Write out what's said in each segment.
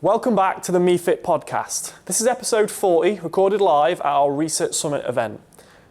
Welcome back to the MEE-FIT podcast. This is episode 40, recorded live at our Research Summit event.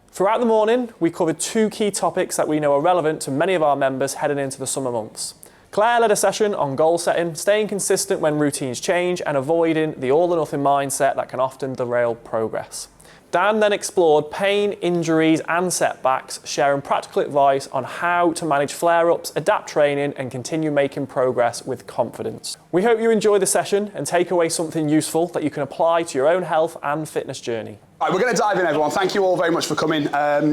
Throughout the morning, we covered two key topics that we know are relevant to many of our members heading into the summer months. Clare led a session on goal setting, staying consistent when routines change, and avoiding the all-or-nothing mindset that can often derail progress. Dan then explored pain, injuries and setbacks, sharing practical advice on how to manage flare-ups, adapt training and continue making progress with confidence. We hope you enjoy the session and take away something useful that you can apply to your own health and fitness journey. Right, we're going to dive in, everyone. Thank you all very much for coming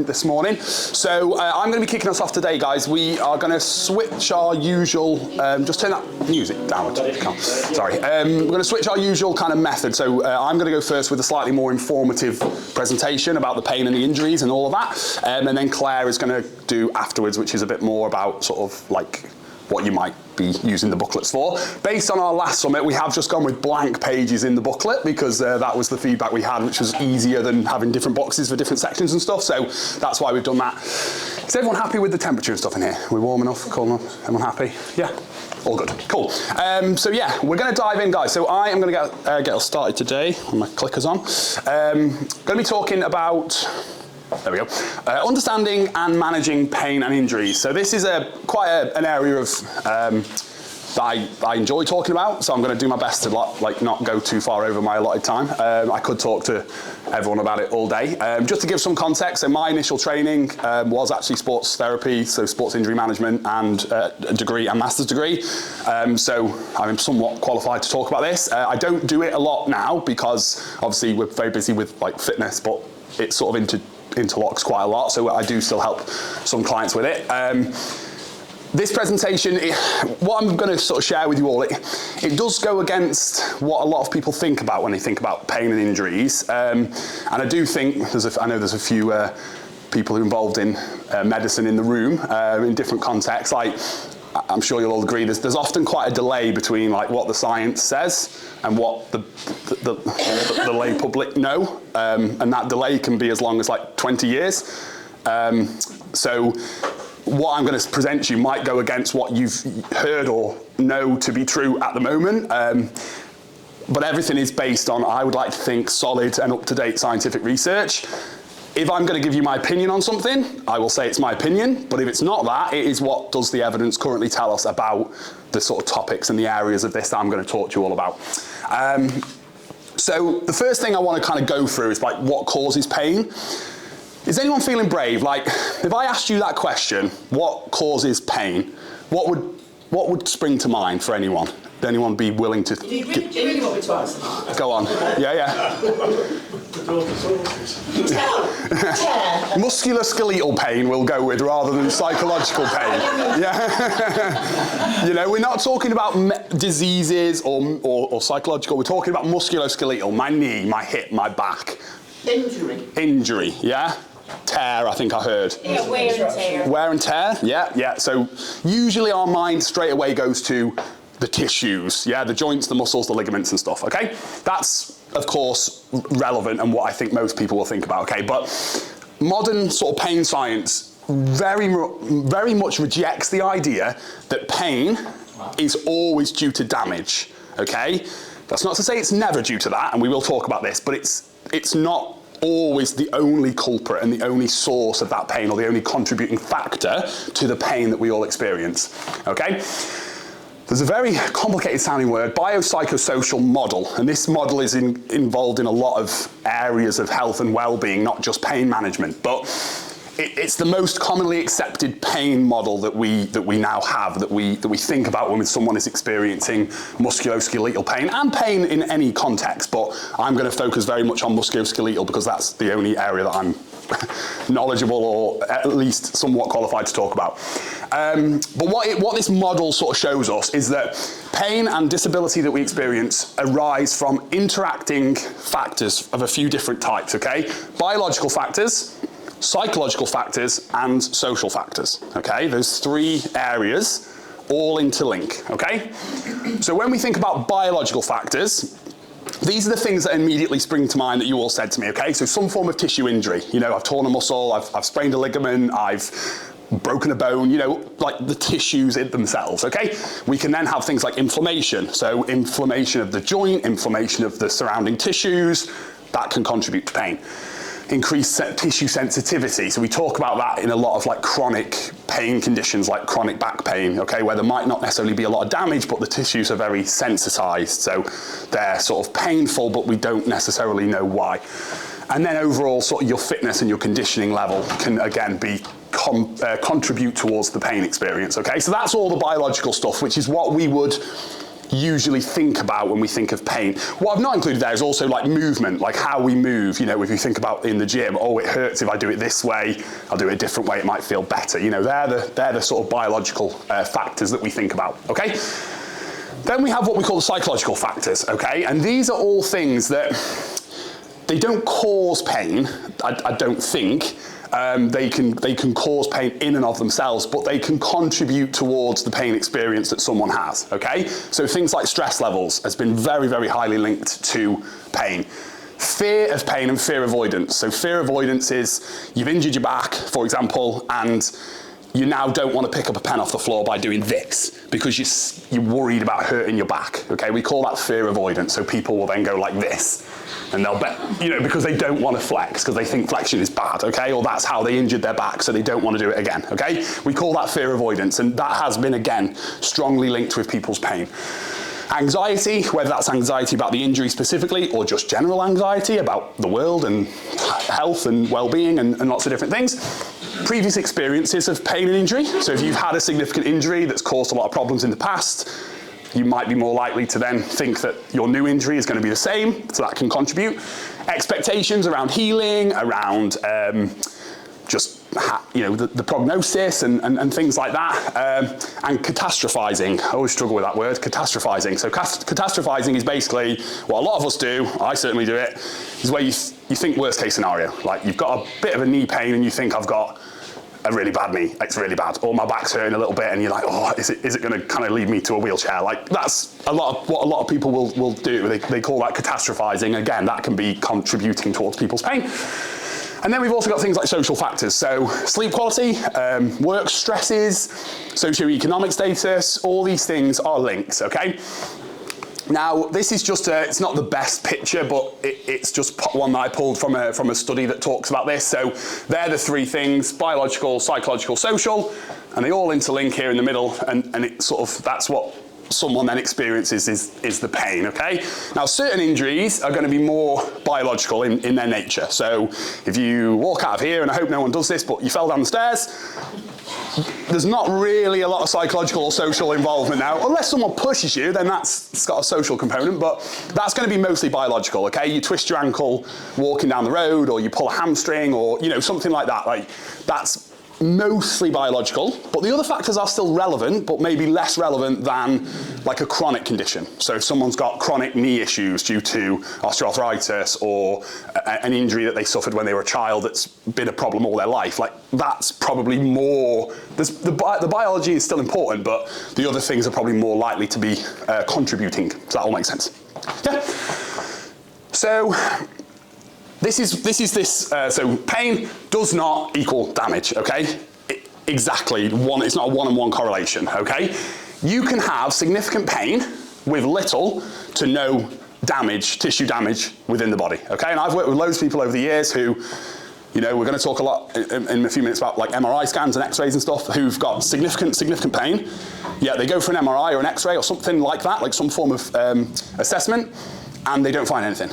this morning. So I'm going to be kicking us off today, guys. We are going to switch our usual, just turn that music down. Sorry. We're going to switch our usual kind of method. So I'm going to go first with a slightly more informative presentation about the pain and the injuries and all of that. And then Claire is going to do afterwards, which is a bit more about sort of like what you might be using the booklets for. Based on our last summit, we have just gone with blank pages in the booklet because that was the feedback we had, which was easier than having different boxes for different sections and stuff. So that's why we've done that. Is everyone happy with the temperature and stuff in here? We're warm enough, cool enough? Everyone happy? Yeah? All good. Cool. So yeah, we're going to dive in, guys. So I am going to get us started today. My clicker's on. Going to be talking about... There we go. Understanding and managing pain and injuries. So this is quite an area of that I enjoy talking about. So I'm going to do my best to not go too far over my allotted time. I could talk to everyone about it all day. Just to give some context, so my initial training was actually sports therapy, so sports injury management, and a degree and master's degree. So I'm somewhat qualified to talk about this. I don't do it a lot now because obviously we're very busy with like fitness, but it's sort of interlocks quite a lot, so I do still help some clients with it. This presentation, what I'm going to sort of share with you all, it does go against what a lot of people think about when they think about pain and injuries, and I do think, I know there's a few people who are involved in medicine in the room in different contexts. Like, I'm sure you'll all agree, there's often quite a delay between like what the science says and what the lay public know, and that delay can be as long as like 20 years. So what I'm going to present to you might go against what you've heard or know to be true at the moment, but everything is based on, I would like to think, solid and up-to-date scientific research. If I'm going to give you my opinion on something, I will say it's my opinion, but if it's not that, it is what does the evidence currently tell us about the sort of topics and the areas of this that I'm going to talk to you all about. So the first thing I want to kind of go through is like what causes pain. Is anyone feeling brave? Like, if I asked you that question, what causes pain, what would spring to mind for anyone? Would anyone be willing to... Do you really want me to answer that? Go on. Yeah. Musculoskeletal pain we'll go with rather than psychological pain. Yeah. You know, we're not talking about diseases or psychological, we're talking about musculoskeletal, my knee, my hip, my back. Injury, yeah? Tear, I think I heard. Yeah, wear and tear. Wear and tear, yeah. So usually our mind straight away goes to the tissues, yeah, the joints, the muscles, the ligaments and stuff, okay? That's, of course, relevant and what I think most people will think about, okay? But modern sort of pain science very much rejects the idea that pain is always due to damage, okay? That's not to say it's never due to that, and we will talk about this, but it's not always the only culprit and the only source of that pain or the only contributing factor to the pain that we all experience, okay? There's a very complicated sounding word, biopsychosocial model, and this model is involved in a lot of areas of health and well-being, not just pain management, but it's the most commonly accepted pain model that we now have, that we think about when someone is experiencing musculoskeletal pain, and pain in any context, but I'm going to focus very much on musculoskeletal because that's the only area that I'm knowledgeable or at least somewhat qualified to talk about. But what this model sort of shows us is that pain and disability that we experience arise from interacting factors of a few different types, okay? Biological factors, psychological factors, and social factors, okay? Those three areas all interlink, okay? So when we think about biological factors, these are the things that immediately spring to mind that you all said to me, okay? So some form of tissue injury. You know, I've torn a muscle, I've sprained a ligament, I've broken a bone, you know, like the tissues in themselves, okay? We can then have things like inflammation. So inflammation of the joint, inflammation of the surrounding tissues, that can contribute to pain. Increased tissue sensitivity. So we talk about that in a lot of like chronic pain conditions like chronic back pain, okay, where there might not necessarily be a lot of damage, but the tissues are very sensitized. So they're sort of painful, but we don't necessarily know why. And then overall, sort of your fitness and your conditioning level can again be contribute towards the pain experience, okay? So that's all the biological stuff, which is what we would usually think about when we think of pain. What I've not included there is also like movement, like how we move. You know, if you think about in the gym, oh, it hurts if I do it this way, I'll do it a different way, it might feel better. You know, they're the sort of biological factors that we think about, okay? Then we have what we call the psychological factors, okay? And these are all things that they don't cause pain, I don't think. They can cause pain in and of themselves, but they can contribute towards the pain experience that someone has, okay? So things like stress levels has been very, very highly linked to pain. Fear of pain and fear avoidance. So fear avoidance is you've injured your back, for example, and you now don't want to pick up a pen off the floor by doing this because you're worried about hurting your back, okay? We call that fear avoidance. So people will then go like this. And they'll bet, you know, because they don't want to flex, because they think flexion is bad, okay? Or that's how they injured their back, so they don't want to do it again, okay? We call that fear avoidance, and that has been, again, strongly linked with people's pain. Anxiety, whether that's anxiety about the injury specifically, or just general anxiety about the world and health and well-being and lots of different things. Previous experiences of pain and injury. So if you've had a significant injury that's caused a lot of problems in the past, you might be more likely to then think that your new injury is going to be the same, so that can contribute. Expectations around healing, around the prognosis and things like that, and catastrophizing. I always struggle with that word, catastrophizing. So catastrophizing is basically what a lot of us do, I certainly do it, is where you think worst case scenario. Like you've got a bit of a knee pain and you think I've got a really bad knee, it's really bad, or my back's hurting a little bit and you're like, oh, is it going to kind of lead me to a wheelchair? Like that's what a lot of people will do. They call that catastrophizing. Again, that can be contributing towards people's pain. And then we've also got things like social factors. So sleep quality, work stresses, socioeconomic status, all these things are linked, okay? Now, this is just it's not the best picture, but it's just one that I pulled from a study that talks about this. So they're the three things: biological, psychological, social, and they all interlink here in the middle, and it sort of, that's what someone then experiences is the pain, okay? Now, certain injuries are going to be more biological in their nature. So if you walk out of here, and I hope no one does this, but you fell down the stairs, there's not really a lot of psychological or social involvement now. Unless someone pushes you, then it's got a social component, but that's going to be mostly biological, okay? You twist your ankle walking down the road, or you pull a hamstring, or, you know, something like that. Like, that's mostly biological, but the other factors are still relevant, but maybe less relevant than like a chronic condition. So if someone's got chronic knee issues due to osteoarthritis or an injury that they suffered when they were a child that's been a problem all their life, like that's probably more, the biology is still important, but the other things are probably more likely to be contributing. Does that all make sense? Yeah. So so pain does not equal damage, okay? Exactly, it's not a one-on-one correlation, okay? You can have significant pain with little to no damage, tissue damage within the body, okay? And I've worked with loads of people over the years who, you know, we're going to talk a lot in a few minutes about like MRI scans and x-rays and stuff, who've got significant pain. Yeah, they go for an MRI or an x-ray or something like that, like some form of assessment, and they don't find anything.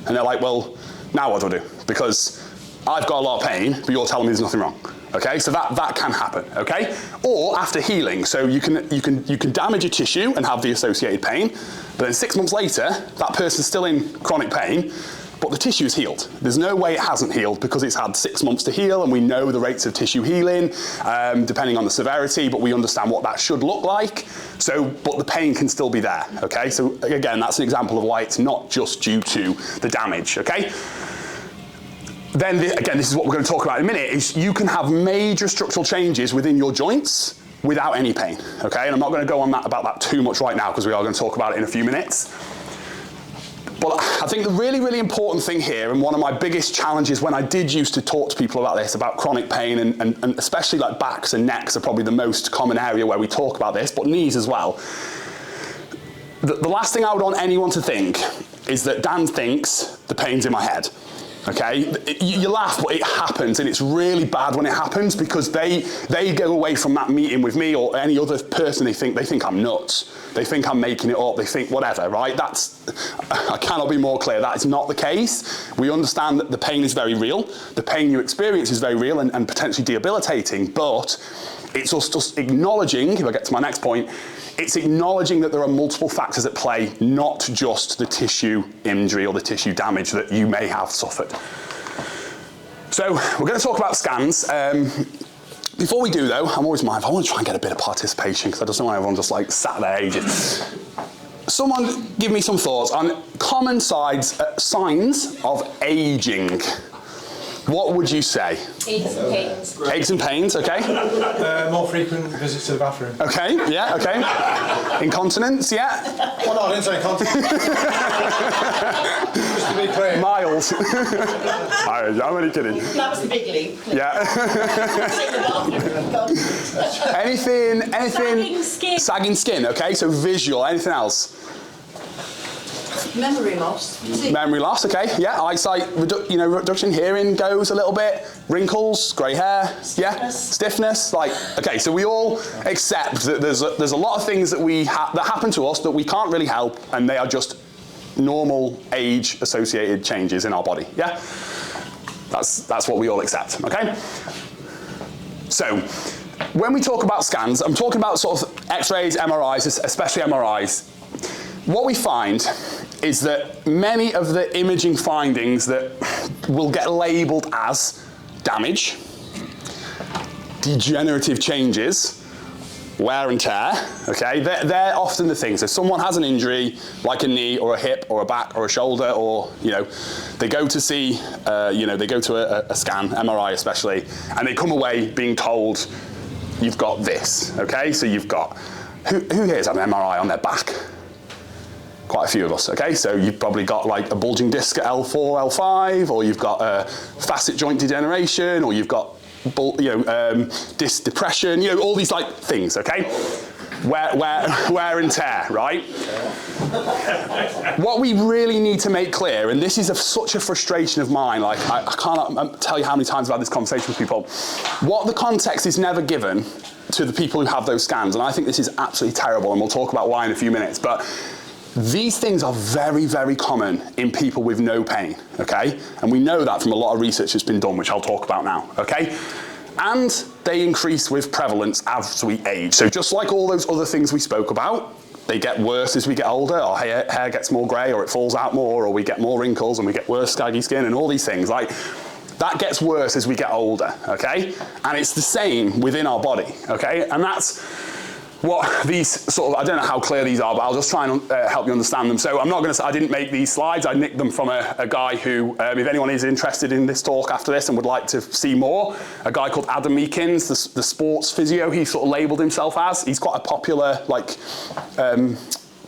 And they're like, well, now what do I do? Because I've got a lot of pain, but you're telling me there's nothing wrong. Okay, so that can happen, okay? Or after healing, so you can damage a tissue and have the associated pain, but then 6 months later, that person's still in chronic pain, but the tissue's healed. There's no way it hasn't healed because it's had 6 months to heal, and we know the rates of tissue healing, depending on the severity, but we understand what that should look like. So, but the pain can still be there, okay? So again, that's an example of why it's not just due to the damage, okay? Then, again, this is what we're going to talk about in a minute, is you can have major structural changes within your joints without any pain, okay? And I'm not going to go on about that too much right now because we are going to talk about it in a few minutes. But I think the really, really important thing here, and one of my biggest challenges when I did used to talk to people about this, about chronic pain, and especially like backs and necks are probably the most common area where we talk about this, but knees as well. The last thing I would want anyone to think is that Dan thinks the pain's in my head. Okay, you laugh, but it happens, and it's really bad when it happens because they go away from that meeting with me or any other person, they think I'm nuts. They think I'm making it up. They think whatever, right? I cannot be more clear. That is not the case. We understand that the pain is very real. The pain you experience is very real and potentially debilitating, but it's just acknowledging, if I get to my next point, it's acknowledging that there are multiple factors at play, not just the tissue injury or the tissue damage that you may have suffered. So we're going to talk about scans. Before we do though, I'm always mindful, I want to try and get a bit of participation because I just don't want everyone just like sat there ages. Someone give me some thoughts on common signs of aging. What would you say? Aches and pains. Aches and pains, okay. More frequent visits to the bathroom. Okay, yeah, okay. Incontinence, yeah. Well, no, I didn't say incontinence. Just to be clear. Miles. I'm only kidding. That was the big leap. Yeah. Anything? Sagging skin. Sagging skin, okay, so visual, anything else? Memory loss. Memory loss, okay, yeah. Eyesight, reduction, hearing goes a little bit. Wrinkles, grey hair, yeah. Stiffness, like, okay, so we all accept that there's a lot of things that that happen to us that we can't really help, and they are just normal age-associated changes in our body, yeah? That's what we all accept, okay? So, when we talk about scans, I'm talking about sort of X-rays, MRIs, especially MRIs. What we find is that many of the imaging findings that will get labelled as damage, degenerative changes, wear and tear, okay, they're often the things. If someone has an injury, like a knee or a hip or a back or a shoulder, or, they go to see, they go to a scan, MRI especially, and they come away being told, you've got this, okay? So you've got, who here has had an MRI on their back? Quite a few of us, okay? So you've probably got like a bulging disc at L4, L5, or you've got facet joint degeneration, or you've got disc depression, all these like things, okay? Wear and tear, right? What we really need to make clear, and this is such a frustration of mine, like I can't tell you how many times I've had this conversation with people, what the context is never given to the people who have those scans, and I think this is absolutely terrible, and we'll talk about why in a few minutes, but these things are very, very common in people with no pain, okay? And we know that from a lot of research that's been done, which I'll talk about now, okay? And they increase with prevalence as we age. So just like all those other things we spoke about, they get worse as we get older. Our hair gets more grey, or it falls out more, or we get more wrinkles, and we get worse scaggy skin, and all these things. Like, that gets worse as we get older, okay? And it's the same within our body, okay? And that's what these sort of, I don't know how clear these are, but I'll just try and help you understand them. So I'm not going to say, I didn't make these slides, I nicked them from a guy who, if anyone is interested in this talk after this and would like to see more, a guy called Adam Meekins, the sports physio, he sort of labelled himself as. He's quite a popular,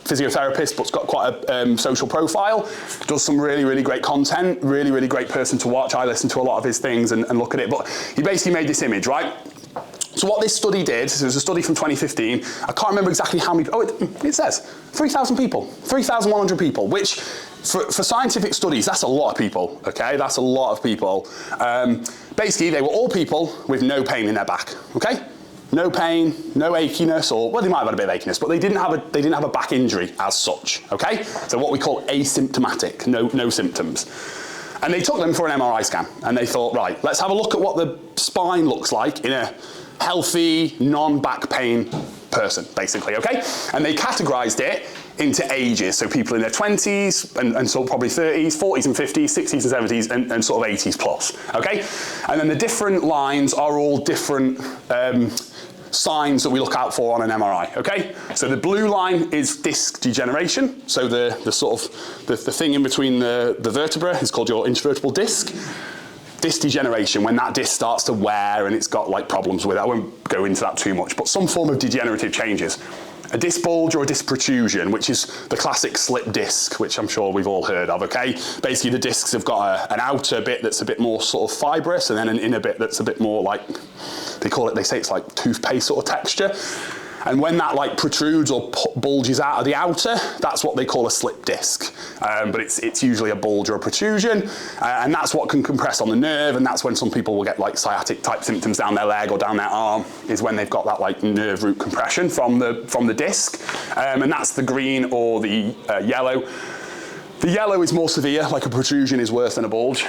physiotherapist, but's got quite a social profile, does some really, really great content, really, really great person to watch. I listen to a lot of his things and look at it, but he basically made this image, right? So what this study did, so it was a study from 2015, I can't remember exactly how many, it says 3,000 people, 3,100 people, which for scientific studies, that's a lot of people, okay? That's a lot of people. Basically, they were all people with no pain in their back, okay? No pain, no achiness, or, well, they might have had a bit of achiness, but they didn't have a back injury as such, okay? So what we call asymptomatic, no symptoms. And they took them for an MRI scan, and they thought, right, let's have a look at what the spine looks like in a healthy, non-back pain person, basically, okay? And they categorized it into ages, so people in their 20s, and so probably 30s, 40s and 50s, 60s and 70s, and sort of 80s plus, okay? And then the different lines are all different signs that we look out for on an MRI, okay? So the blue line is disc degeneration, so the sort of, the thing in between the vertebra is called your intervertebral disc. Disc degeneration, when that disc starts to wear and it's got like problems with it. I won't go into that too much, but some form of degenerative changes. a disc bulge or a disc protrusion, which is the classic slip disc, which I'm sure we've all heard of, okay? Basically, the discs have got an outer bit that's a bit more sort of fibrous, and then an inner bit that's a bit more like, they say it's like toothpaste sort of texture. And when that like protrudes or bulges out of the outer, that's what they call a slip disc. But it's usually a bulge or a protrusion, and that's what can compress on the nerve, and that's when some people will get like sciatic type symptoms down their leg or down their arm, is when they've got that like nerve root compression from the disc. And that's the green or the yellow. The yellow is more severe, like a protrusion is worse than a bulge.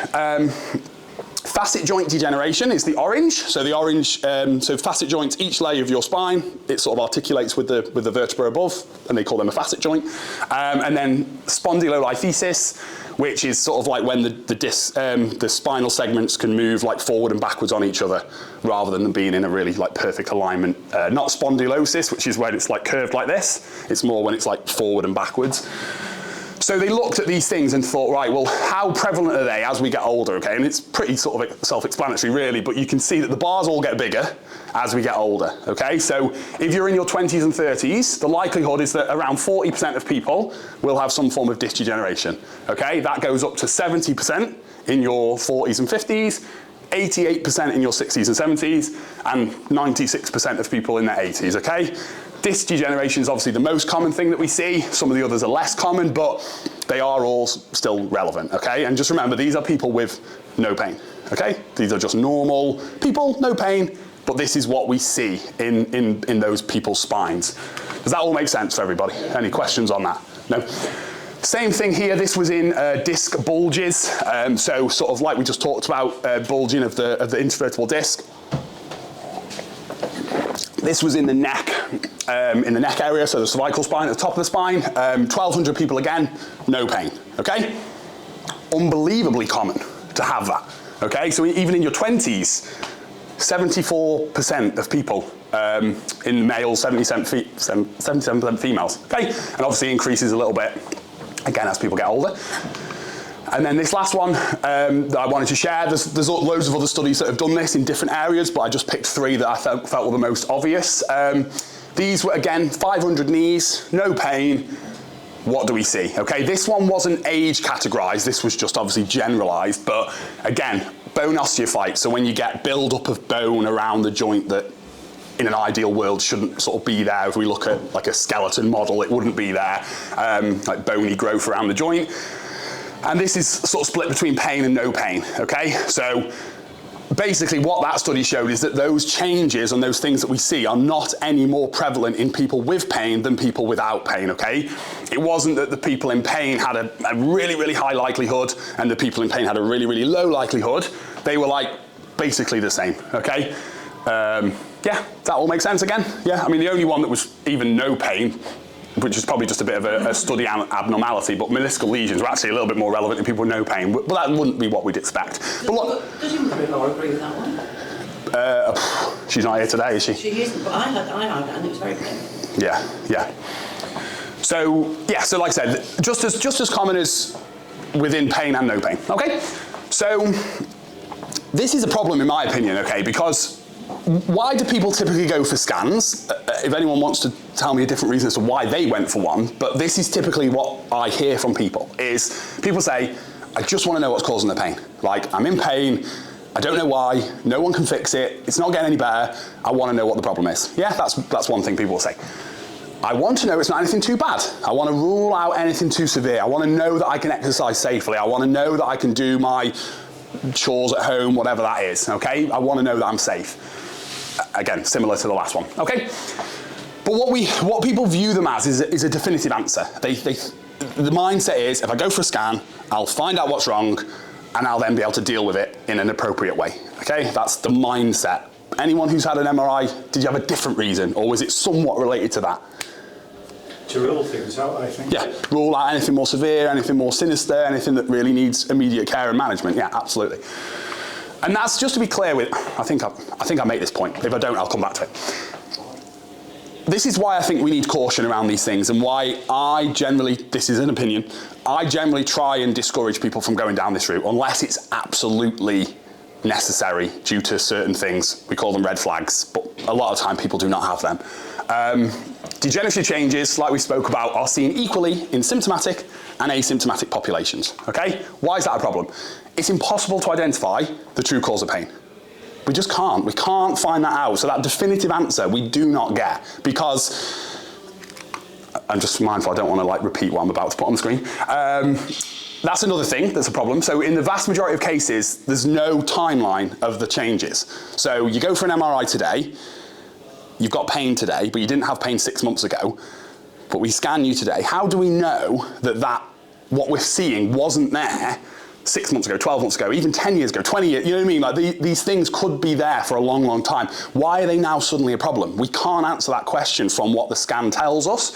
Facet joint degeneration is the orange. So the orange, so facet joints, each layer of your spine, it sort of articulates with the vertebra above, and they call them a facet joint. And then spondylolisthesis, which is sort of like when the spinal segments can move like forward and backwards on each other, rather than them being in a really like perfect alignment. Not spondylosis, which is when it's like curved like this. It's more when it's like forward and backwards. So they looked at these things and thought, right, well, how prevalent are they as we get older, okay? And it's pretty sort of self-explanatory, really, but you can see that the bars all get bigger as we get older, okay? So if you're in your 20s and 30s, the likelihood is that around 40% of people will have some form of disc degeneration, okay? That goes up to 70% in your 40s and 50s, 88% in your 60s and 70s, and 96% of people in their 80s, okay? Disc degeneration is obviously the most common thing that we see. Some of the others are less common, but they are all still relevant, okay? And just remember, these are people with no pain, okay? These are just normal people, no pain, but this is what we see in those people's spines. Does that all make sense for everybody? Any questions on that? No? Same thing here, this was in disc bulges. So sort of like we just talked about, bulging of the intervertebral disc. This was in the neck area, so the cervical spine at the top of the spine. 1,200 people again, no pain, okay? Unbelievably common to have that, okay? So even in your 20s, 74% of people in males, 77% females, okay? And obviously increases a little bit, again, as people get older. And then this last one that I wanted to share, there's loads of other studies that have done this in different areas, but I just picked 3 that I felt were the most obvious. These were, again, 500 knees, no pain. What do we see? Okay, this one wasn't age categorized, this was just obviously generalized, but again, bone osteophyte, so when you get build-up of bone around the joint that in an ideal world shouldn't sort of be there. If we look at like a skeleton model, it wouldn't be there, like bony growth around the joint. And this is sort of split between pain and no pain, okay? So basically what that study showed is that those changes and those things that we see are not any more prevalent in people with pain than people without pain, okay? It wasn't that the people in pain had a really, really high likelihood and the people in pain had a really, really low likelihood. They were like basically the same, okay? Yeah, that all makes sense again? Yeah, I mean, the only one that was even no pain, which is probably just a bit of a study abnormality, but meniscal lesions are actually a little bit more relevant in people with no pain, but that wouldn't be what we'd expect. But look, does your mother-in-law agree with that one? She's not here today, is she? She isn't, but I had that and it was very painful. Yeah. So like I said, just as common as within pain and no pain, okay? So this is a problem in my opinion, okay, because why do people typically go for scans? If anyone wants to tell me a different reason as to why they went for one, but this is typically what I hear from people, is people say, I just want to know what's causing the pain. Like, I'm in pain, I don't know why, no one can fix it, it's not getting any better, I want to know what the problem is. Yeah, that's one thing people will say. I want to know it's not anything too bad. I want to rule out anything too severe. I want to know that I can exercise safely. I want to know that I can do my chores at home, whatever that is, okay? I want to know that I'm safe. Again, similar to the last one, okay? But what people view them as is a definitive answer. The mindset is, if I go for a scan, I'll find out what's wrong, and I'll then be able to deal with it in an appropriate way, okay? That's the mindset. Anyone who's had an MRI, did you have a different reason, or was it somewhat related to that? To rule things out, I think. Yeah, rule out anything more severe, anything more sinister, anything that really needs immediate care and management. Yeah, absolutely. And that's just to be clear with, I think I make this point. If I don't, I'll come back to it. This is why I think we need caution around these things, and why I generally, this is an opinion, I generally try and discourage people from going down this route unless it's absolutely necessary due to certain things. We call them red flags, but a lot of time people do not have them. Degenerative changes, like we spoke about, are seen equally in symptomatic and asymptomatic populations, okay? Why is that a problem? It's impossible to identify the true cause of pain. We just can't. We can't find that out. So that definitive answer we do not get, because I'm just mindful I don't want to like repeat what I'm about to put on the screen. That's another thing that's a problem. So in the vast majority of cases, there's no timeline of the changes. So you go for an MRI today, you've got pain today, but you didn't have pain 6 months ago, but we scan you today. How do we know that what we're seeing wasn't there 6 months ago, 12 months ago, even 10 years ago, 20 years, you know what I mean? Like these things could be there for a long, long time. Why are they now suddenly a problem? We can't answer that question from what the scan tells us.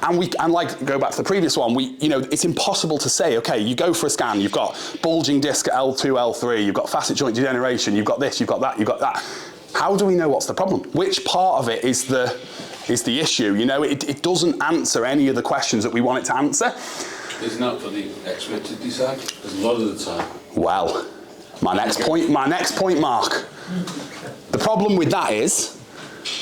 And like, go back to the previous one, it's impossible to say, okay, you go for a scan, you've got bulging disc at L2, L3, you've got facet joint degeneration, you've got this, you've got that, you've got that. How do we know what's the problem? Which part of it is the issue? You know, it doesn't answer any of the questions that we want it to answer. Isn't that for the expert to decide? Because a lot of the time. Well, my next point, Mark. The problem with that is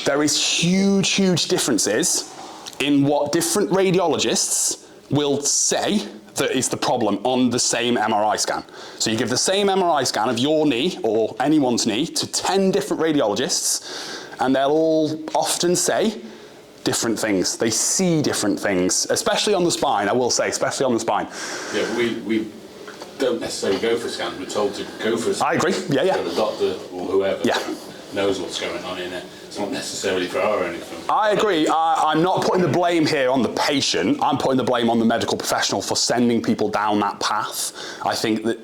there is huge differences in what different radiologists will say that is the problem on the same MRI scan. So you give the same MRI scan of your knee or anyone's knee to 10 different radiologists, and they'll all often say different things. They see different things, especially on the spine, I will say, especially on the spine. Yeah, but we don't necessarily go for scans. We're told to go for a scan. I agree, yeah. So the doctor or whoever knows what's going on in it. It's not necessarily for our own information. I agree. I'm not putting the blame here on the patient. I'm putting the blame on the medical professional for sending people down that path. I think that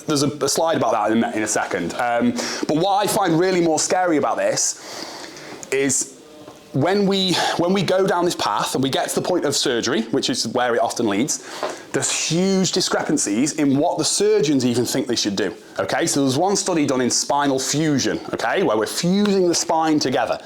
there's a slide about that in a second. But what I find really more scary about this is when we go down this path and we get to the point of surgery, which is where it often leads, there's huge discrepancies in what the surgeons even think they should do, okay? So there's one study done in spinal fusion, okay, where we're fusing the spine together.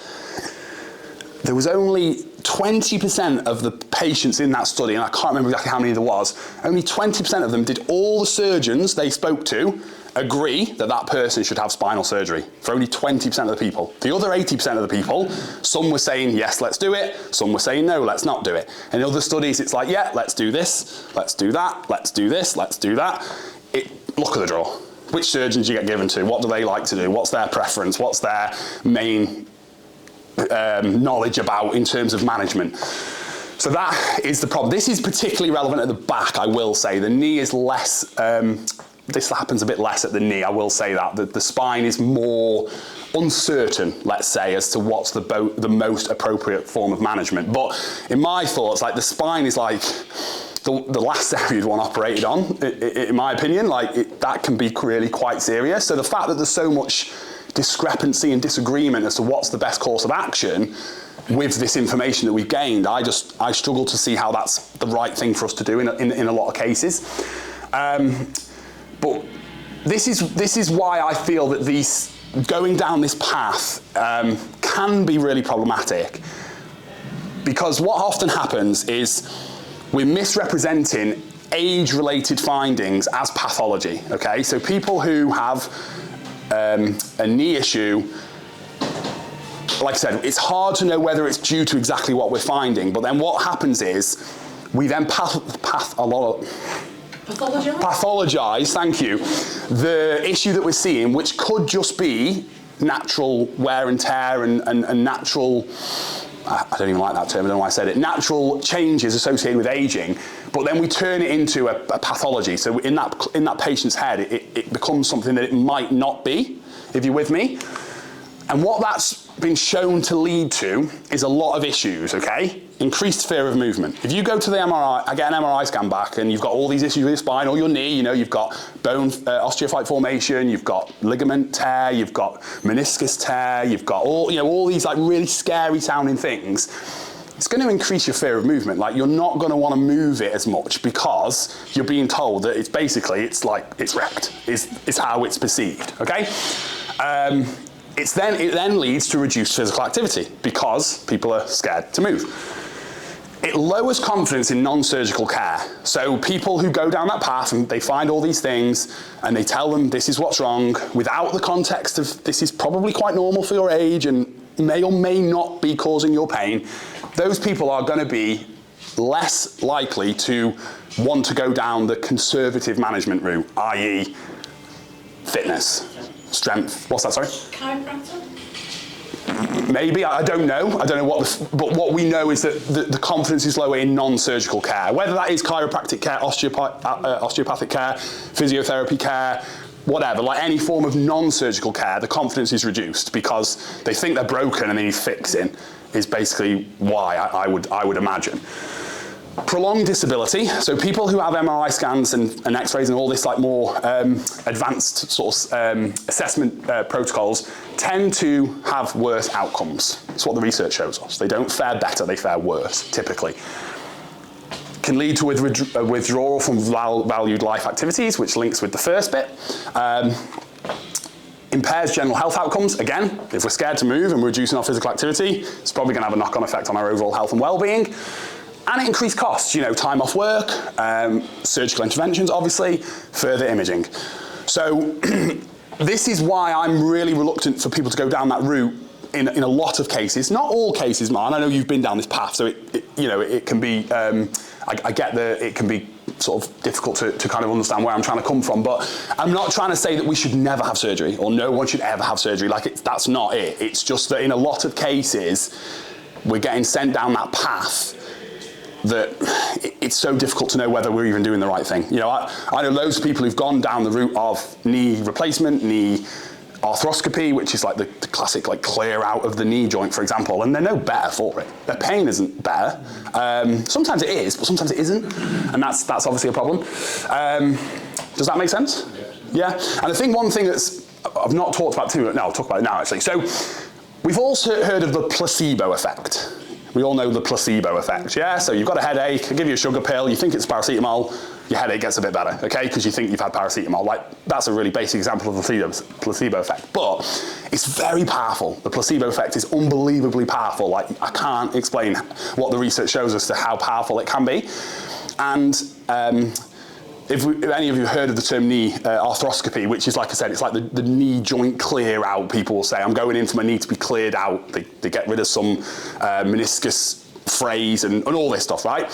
There was only 20% of the patients in that study, and I can't remember exactly how many there was, only 20% of them did all the surgeons they spoke to agree that that person should have spinal surgery, for only 20% of the people. The other 80% of the people, some were saying, yes, let's do it, some were saying, no, let's not do it. In other studies, it's like, yeah, let's do this, let's do that, let's do this, let's do that. Look at the draw. Which surgeons do you get given to? What do they like to do? What's their preference? What's their main knowledge about in terms of management? So that is the problem. This is particularly relevant at the back, I will say. The knee is less, this happens a bit less at the knee, I will say that. The spine is more uncertain, let's say, as to what's the most appropriate form of management. But in my thoughts, like the spine is like the last area you'd want operated on, in my opinion. Like that can be really quite serious. So the fact that there's so much discrepancy and disagreement as to what's the best course of action with this information that we've gained, I struggle to see how that's the right thing for us to do in a lot of cases. But this is why I feel that going down this path can be really problematic, because what often happens is we're misrepresenting age-related findings as pathology, okay? So people who have a knee issue, like I said, it's hard to know whether it's due to exactly what we're finding, but then what happens is we then pathologize, thank you, the issue that we're seeing, which could just be natural wear and tear and natural, I don't even like that term, I don't know why I said it, natural changes associated with aging, but then we turn it into a pathology. So in that patient's head, it becomes something that it might not be, if you're with me. And what that's been shown to lead to is a lot of issues, okay? Increased fear of movement. If you go to the MRI, I get an MRI scan back and you've got all these issues with your spine or your knee, you've got bone osteophyte formation, you've got ligament tear, you've got meniscus tear, you've got all these like really scary sounding things. It's going to increase your fear of movement. Like you're not going to want to move it as much because you're being told that it's wrecked, is how it's perceived, okay? It then leads to reduced physical activity because people are scared to move. It lowers confidence in non-surgical care. So people who go down that path and they find all these things and they tell them this is what's wrong without the context of this is probably quite normal for your age and may or may not be causing your pain, those people are going to be less likely to want to go down the conservative management route, i.e. fitness, strength, what's that, sorry? Chiropractor? Maybe, I don't know. I don't know but what we know is that the confidence is lower in non-surgical care, whether that is chiropractic care, osteopathic care, physiotherapy care, whatever, like any form of non-surgical care, the confidence is reduced because they think they're broken and they need fixing, is basically why I would imagine. Prolonged disability, so people who have MRI scans and X-rays and all this like more advanced sort of assessment protocols tend to have worse outcomes. That's what the research shows us. They don't fare better, they fare worse, typically. Can lead to withdrawal from valued life activities, which links with the first bit. Impairs general health outcomes. Again, if we're scared to move and we're reducing our physical activity, it's probably going to have a knock-on effect on our overall health and well-being. And it increased costs, time off work, surgical interventions, obviously, further imaging. So this is why I'm really reluctant for people to go down that route in a lot of cases. Not all cases, Marn. I know you've been down this path, so it can be, I get that it can be sort of difficult to kind of understand where I'm trying to come from, but I'm not trying to say that we should never have surgery or no one should ever have surgery. That's not it. It's just that in a lot of cases, we're getting sent down that path that it's so difficult to know whether we're even doing the right thing. I know loads of people who've gone down the route of knee replacement, knee arthroscopy, which is like the classic like clear out of the knee joint, for example, and they're no better for it. Their pain isn't better. Sometimes it is, but sometimes it isn't, and that's obviously a problem. Does that make sense? Yeah. And one thing that's I've not talked about too much. No, I'll talk about it now actually. So we've also heard of the placebo effect. We all know the placebo effect, yeah? So you've got a headache, I give you a sugar pill, you think it's paracetamol, your headache gets a bit better, okay? Because you think you've had paracetamol. That's a really basic example of the placebo effect. But it's very powerful. The placebo effect is unbelievably powerful. I can't explain what the research shows as to how powerful it can be. And if any of you heard of the term knee arthroscopy, which is, like I said, it's like the knee joint clear out, people will say, I'm going in for my knee to be cleared out. They get rid of some meniscus phrase and all this stuff, right?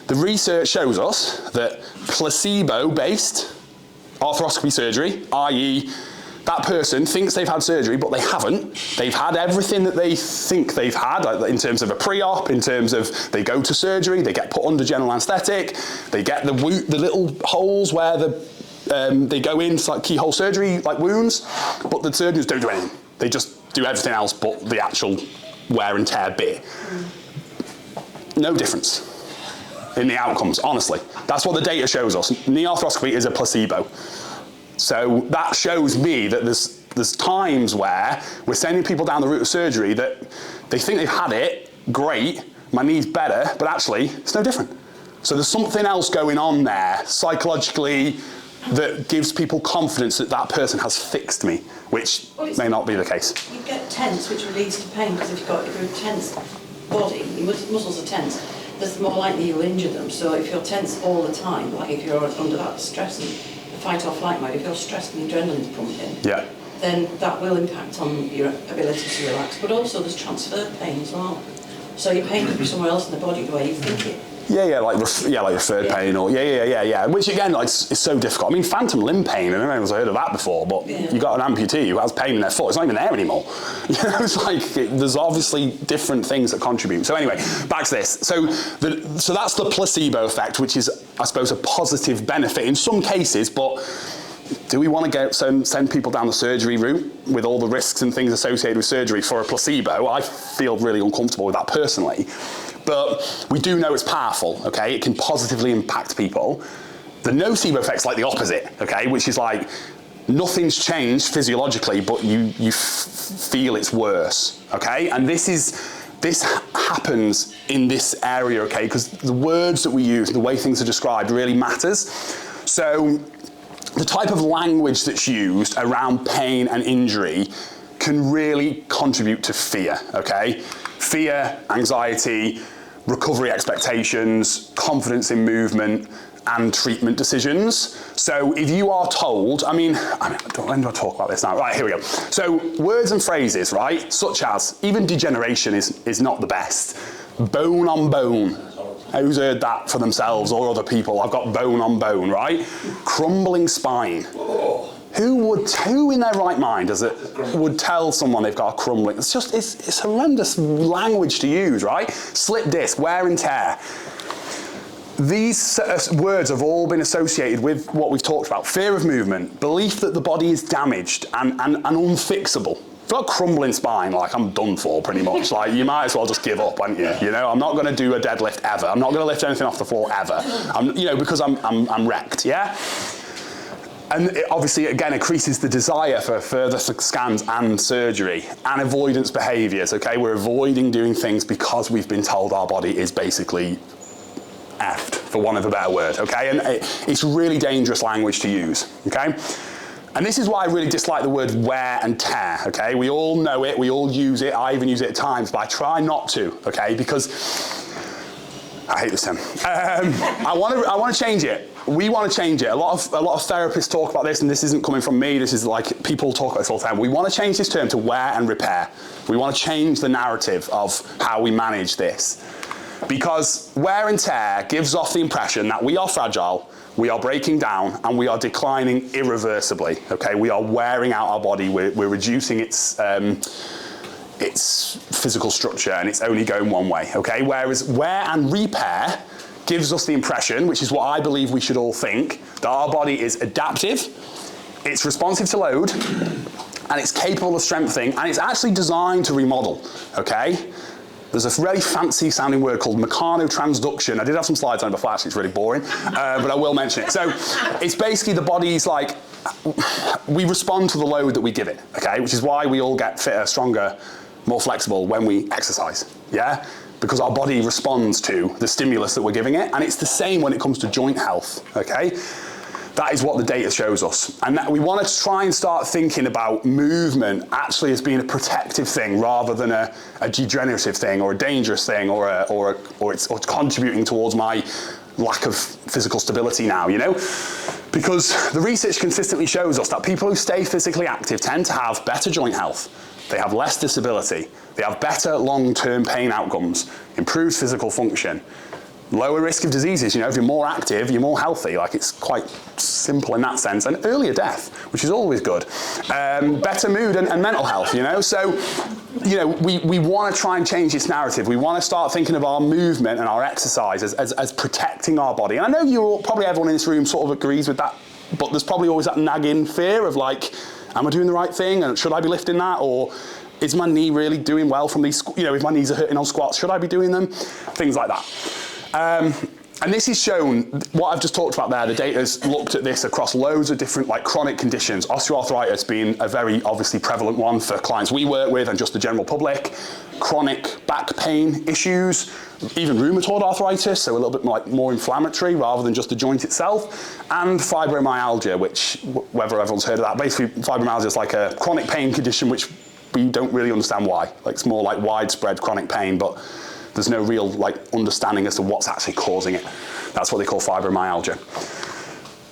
The research shows us that placebo-based arthroscopy surgery, i.e. that person thinks they've had surgery, but they haven't. They've had everything that they think they've had, in terms of a pre-op, in terms of they go to surgery, they get put under general anaesthetic, they get the little holes where they go in, it's like keyhole surgery, like wounds, but the surgeons don't do anything. They just do everything else but the actual wear and tear bit. No difference in the outcomes, honestly. That's what the data shows us. Knee arthroscopy is a placebo. So that shows me that there's times where we're sending people down the route of surgery that they think they've had it, great, my knee's better, but actually it's no different. So there's something else going on there psychologically that gives people confidence that that person has fixed me, which may not be the case. You get tense, which leads to pain, because if you're a tense body, your muscles are tense, there's more likely you'll injure them. So if you're tense all the time, like if you're under that stress and fight or flight mode, if you're stressed and adrenaline's pumping, then that will impact on your ability to relax. But also there's transferred pain as well. So your pain could be somewhere else in the body the way you think it. Like referred pain or which again is so difficult. I mean, phantom limb pain, I don't know if anyone's heard of that before, but you got an amputee who has pain in their foot, it's not even there anymore. It's like there's obviously different things that contribute. So anyway, back to this. So that's the placebo effect, which is, I suppose, a positive benefit in some cases, but do we want to send people down the surgery route with all the risks and things associated with surgery for a placebo? I feel really uncomfortable with that personally. But we do know it's powerful, okay? It can positively impact people. The nocebo effect's like the opposite, okay? Which is like nothing's changed physiologically, but you feel it's worse, okay? And this happens in this area, okay? Because the words that we use, the way things are described really matters. So the type of language that's used around pain and injury can really contribute to fear, okay? Fear, anxiety, recovery expectations, confidence in movement, and treatment decisions. So if you are told, when do I talk about this now? Right, here we go. So words and phrases, right, such as, even degeneration is not the best. Bone on bone. Who's heard that for themselves or other people? I've got bone on bone, right? Crumbling spine. Who in their right mind would tell someone they've got a crumbling? It's horrendous language to use, right? Slip disc, wear and tear. These words have all been associated with what we've talked about. Fear of movement, belief that the body is damaged and unfixable. If I've got a crumbling spine, like I'm done for pretty much. Like you might as well just give up, aren't you? You know, I'm not going to do a deadlift ever. I'm not going to lift anything off the floor ever. Because I'm wrecked, yeah? And it obviously, again, increases the desire for further scans and surgery and avoidance behaviours, okay? We're avoiding doing things because we've been told our body is basically effed, for want of a better word, okay? And it's really dangerous language to use, okay? And this is why I really dislike the word wear and tear, okay? We all know it, we all use it, I even use it at times, but I try not to, okay? Because I hate this term. I want to change it. We want to change it. A lot of therapists talk about this, and this isn't coming from me. This is like people talk about this all the time. We want to change this term to wear and repair. We want to change the narrative of how we manage this. Because wear and tear gives off the impression that we are fragile, we are breaking down, and we are declining irreversibly. Okay, we are wearing out our body. We're reducing its physical structure, and it's only going one way. Okay, whereas wear and repair gives us the impression, which is what I believe we should all think, that our body is adaptive, it's responsive to load, and it's capable of strengthening, and it's actually designed to remodel. Okay. There's a really fancy sounding word called mechanotransduction. I did have some slides on it before, actually it's really boring, but I will mention it. So it's basically the body's like, we respond to the load that we give it, okay? Which is why we all get fitter, stronger, more flexible when we exercise, yeah? Because our body responds to the stimulus that we're giving it, and it's the same when it comes to joint health, okay? That is what the data shows us. And that we want to try and start thinking about movement actually as being a protective thing rather than a degenerative thing or a dangerous thing or it's contributing towards my lack of physical stability now, you know? Because the research consistently shows us that people who stay physically active tend to have better joint health, they have less disability, they have better long-term pain outcomes, improved physical function, lower risk of diseases. You know, if you're more active, you're more healthy. Like, it's quite simple in that sense. And earlier death, which is always good. Better mood and mental health, you know. So, you know, we want to try and change this narrative. We want to start thinking of our movement and our exercise as protecting our body. And I know probably everyone in this room sort of agrees with that, but there's probably always that nagging fear of like, am I doing the right thing? And should I be lifting that? Or is my knee really doing well from these, you know, if my knees are hurting on squats, should I be doing them? Things like that. And this is shown, what I've just talked about there, the data's looked at this across loads of different like chronic conditions, osteoarthritis being a very obviously prevalent one for clients we work with and just the general public, chronic back pain issues, even rheumatoid arthritis, so a little bit more inflammatory rather than just the joint itself, and fibromyalgia, which, whether everyone's heard of that, basically fibromyalgia is like a chronic pain condition which we don't really understand why. Like, it's more like widespread chronic pain, but there's no real like understanding as to what's actually causing it. That's what they call fibromyalgia.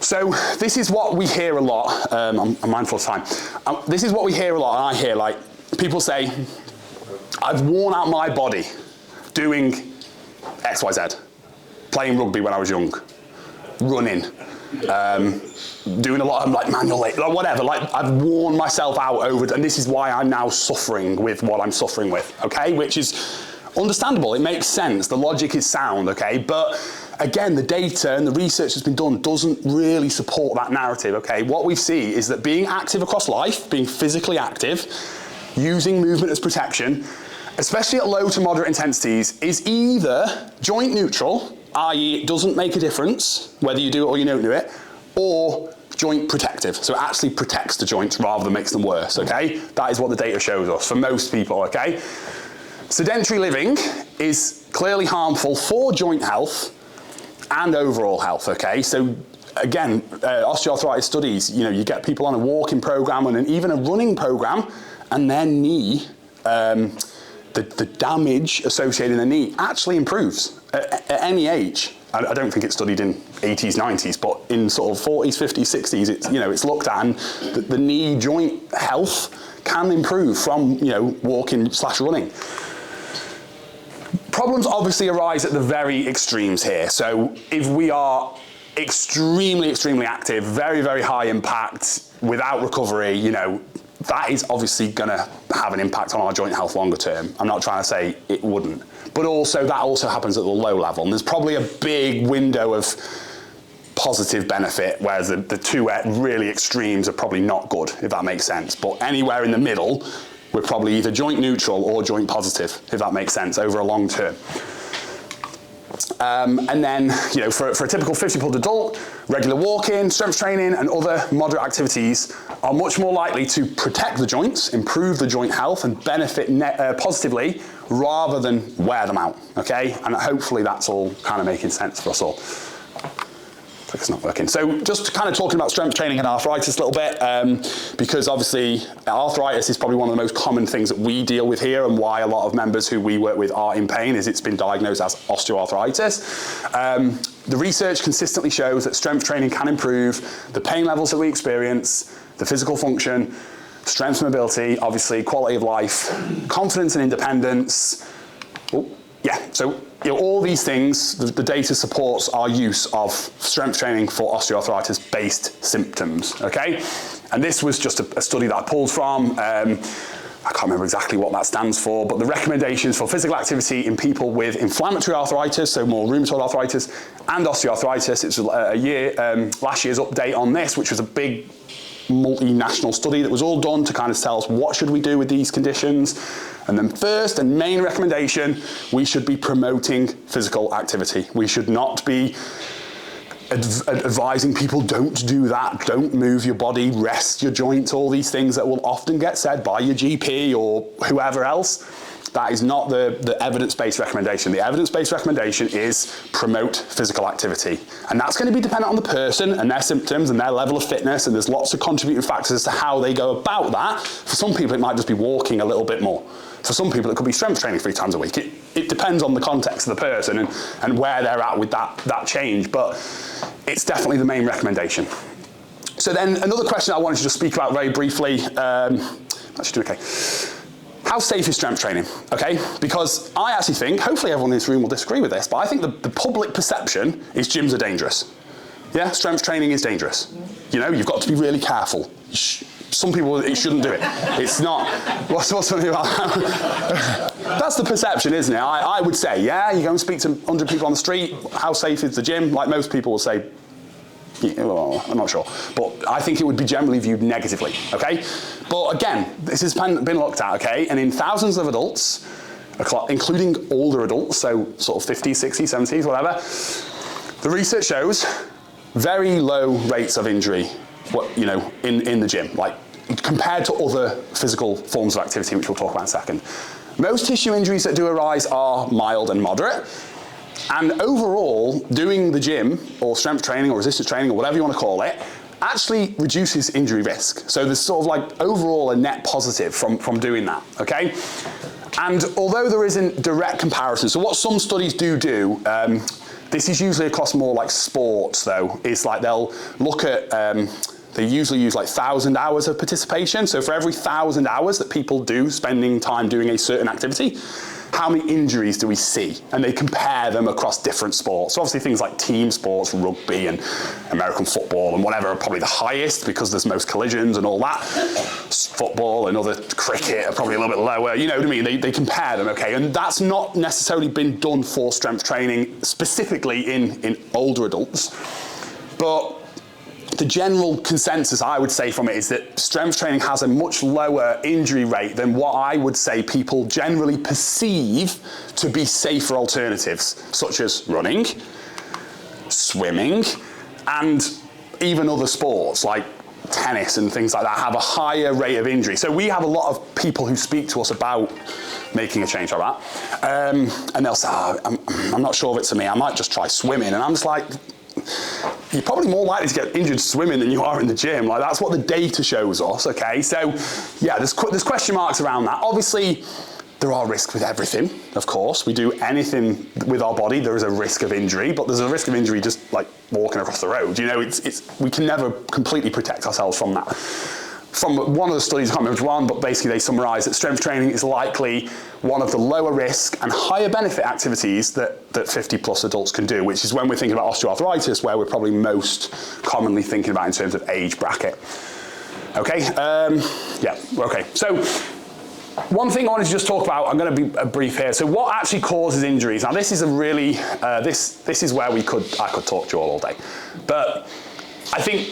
So this is what we hear a lot. I'm mindful of time. This is what we hear a lot, and I hear like people say, I've worn out my body doing XYZ, playing rugby when I was young, running, doing a lot of like manual labor, like whatever, like I've worn myself out over, and this is why I'm now suffering with what I'm suffering with, okay? Which is understandable, it makes sense, the logic is sound, okay? But again, the data and the research that's been done doesn't really support that narrative, okay? What we see is that being active across life, being physically active, using movement as protection, especially at low to moderate intensities, is either joint neutral, i.e. it doesn't make a difference whether you do it or you don't do it, or joint protective, so it actually protects the joints rather than makes them worse, okay? That is what the data shows us for most people, okay? Sedentary living is clearly harmful for joint health and overall health, okay? So again, osteoarthritis studies, you know, you get people on a walking program and even a running program, and their knee, the damage associated in the knee actually improves at any age. I don't think it's studied in 80s, 90s, but in sort of 40s, 50s, 60s, it's, you know, it's looked at, and the knee joint health can improve from, you know, walking / running. problems obviously arise at the very extremes here. So if we are extremely, extremely active, very, very high impact, without recovery, you know, that is obviously going to have an impact on our joint health longer term. I'm not trying to say it wouldn't. But also, that also happens at the low level. And there's probably a big window of positive benefit, whereas the two really extremes are probably not good, if that makes sense. But anywhere in the middle, we're probably either joint neutral or joint positive, if that makes sense, over a long term. And then, you know, for a typical 50+ adult, regular walking, strength training, and other moderate activities are much more likely to protect the joints, improve the joint health, and benefit positively rather than wear them out, okay? And hopefully that's all kind of making sense for us all. It's not working. So just kind of talking about strength training and arthritis a little bit, because obviously arthritis is probably one of the most common things that we deal with here, and why a lot of members who we work with are in pain is it's been diagnosed as osteoarthritis. The research consistently shows that strength training can improve the pain levels that we experience, the physical function, strength and mobility, obviously quality of life, confidence and independence. So you know, all these things, the data supports our use of strength training for osteoarthritis-based symptoms, okay? And this was just a study that I pulled from. I can't remember exactly what that stands for, but the recommendations for physical activity in people with inflammatory arthritis, so more rheumatoid arthritis, and osteoarthritis. It's last year's update on this, which was a big multinational study that was all done to kind of tell us what should we do with these conditions. And then first and main recommendation, we should be promoting physical activity. We should not be advising people, don't do that, don't move your body, rest your joints, all these things that will often get said by your GP or whoever else. That is not the evidence-based recommendation. The evidence-based recommendation is promote physical activity. And that's going to be dependent on the person and their symptoms and their level of fitness, and there's lots of contributing factors as to how they go about that. For some people, it might just be walking a little bit more. For some people, it could be strength training 3 times a week. It depends on the context of the person and where they're at with that change, but it's definitely the main recommendation. So then another question I wanted to just speak about very briefly, okay. How safe is strength training, okay? Because I actually think, hopefully everyone in this room will disagree with this, but I think the public perception is gyms are dangerous. Yeah, strength training is dangerous. You know, you've got to be really careful. Some people, it shouldn't do it. It's not, what's something about that? That's the perception, isn't it? I would say, yeah, you go and speak to 100 people on the street, how safe is the gym? Like most people will say, well, I'm not sure, but I think it would be generally viewed negatively, okay? But again, this has been looked at, okay? And in thousands of adults, including older adults, so sort of 50s, 60s, 70s, whatever, the research shows very low rates of injury, you know, in the gym, like compared to other physical forms of activity, which we'll talk about in a second. Most tissue injuries that do arise are mild and moderate. And overall, doing the gym, or strength training, or resistance training, or whatever you want to call it, actually reduces injury risk. So there's sort of like overall a net positive from doing that, okay? And although there isn't direct comparison, so what some studies do, this is usually across more like sports though, is like they'll look at, they usually use like 1,000 hours of participation. So for every 1,000 hours that people do spending time doing a certain activity, how many injuries do we see? And they compare them across different sports. So obviously things like team sports, rugby and American football and whatever are probably the highest because there's most collisions and all that. Football and other cricket are probably a little bit lower. You know what I mean? They compare them, okay? And that's not necessarily been done for strength training specifically in older adults. But the general consensus, I would say, from it is that strength training has a much lower injury rate than what I would say people generally perceive to be safer alternatives, such as running, swimming, and even other sports like tennis and things like that have a higher rate of injury. So we have a lot of people who speak to us about making a change like that, and they'll say, I'm not sure if it's for me, I might just try swimming. And I'm just like, you're probably more likely to get injured swimming than you are in the gym. Like, that's what the data shows us, okay? So, yeah, there's question marks around that. Obviously, there are risks with everything, of course. We do anything with our body, there is a risk of injury, but there's a risk of injury just like walking across the road. You know, we can never completely protect ourselves from that. from one of the studies, I can't remember which one, but basically they summarise that strength training is likely one of the lower risk and higher benefit activities that 50 plus adults can do, which is when we're thinking about osteoarthritis, where we're probably most commonly thinking about in terms of age bracket. Okay, okay. So one thing I wanted to just talk about, I'm going to be brief here. So what actually causes injuries? Now this is a really, this is where I could talk to you all day. But I think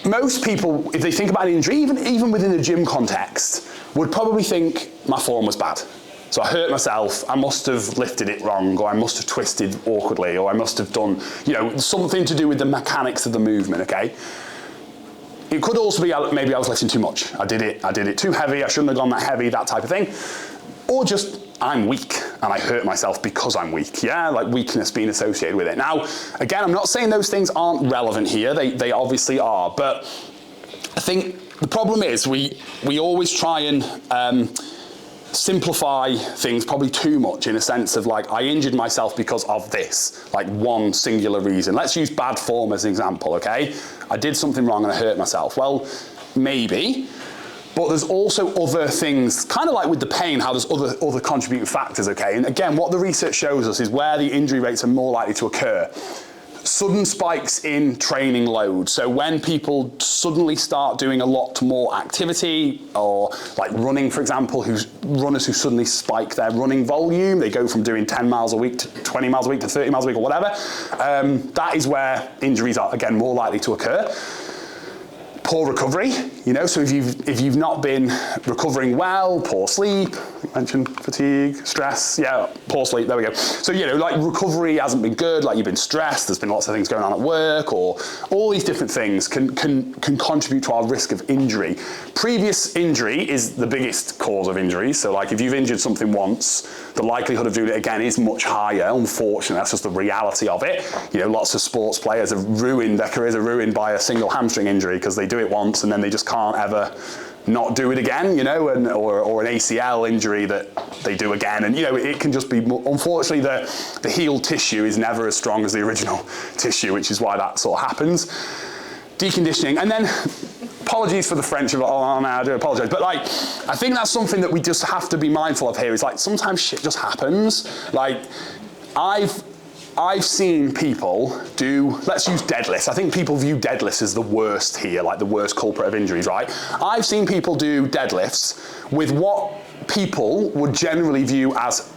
most people, if they think about an injury, even within the gym context, would probably think my form was bad. So I hurt myself, I must have lifted it wrong, or I must have twisted awkwardly, or I must have done, something to do with the mechanics of the movement, okay? It could also be maybe I was lifting too much. I did it too heavy, I shouldn't have gone that heavy, that type of thing. Or just I'm weak and I hurt myself because I'm weak, yeah? Like weakness being associated with it. Now, again, I'm not saying those things aren't relevant here, they obviously are, but I think the problem is we always try and simplify things probably too much in a sense of like, I injured myself because of this, like one singular reason. Let's use bad form as an example, okay? I did something wrong and I hurt myself. Well, maybe, but there's also other things, kind of like with the pain, how there's other contributing factors, okay? And again, what the research shows us is where the injury rates are more likely to occur. Sudden spikes in training load. So when people suddenly start doing a lot more activity, or like running, for example, runners who suddenly spike their running volume, they go from doing 10 miles a week to 20 miles a week to 30 miles a week or whatever, that is where injuries are, again, more likely to occur. Poor recovery, so if you've not been recovering well, poor sleep, I mentioned fatigue, stress, yeah, poor sleep, there we go. So, like recovery hasn't been good, like you've been stressed, there's been lots of things going on at work, or all these different things can contribute to our risk of injury. Previous injury is the biggest cause of injuries, so like if you've injured something once, the likelihood of doing it again is much higher, unfortunately, that's just the reality of it. Lots of sports players their careers are ruined by a single hamstring injury because they do it once and then they just can't ever not do it again, or an ACL injury that they do again, and it can just be, unfortunately the healed tissue is never as strong as the original tissue, which is why that sort of happens. Deconditioning, and then apologies for the French, I do apologize, but like I think that's something that we just have to be mindful of here, is like sometimes shit just happens. Like I've seen people do, let's use deadlifts. I think people view deadlifts as the worst here, like the worst culprit of injuries, right? I've seen people do deadlifts with what people would generally view as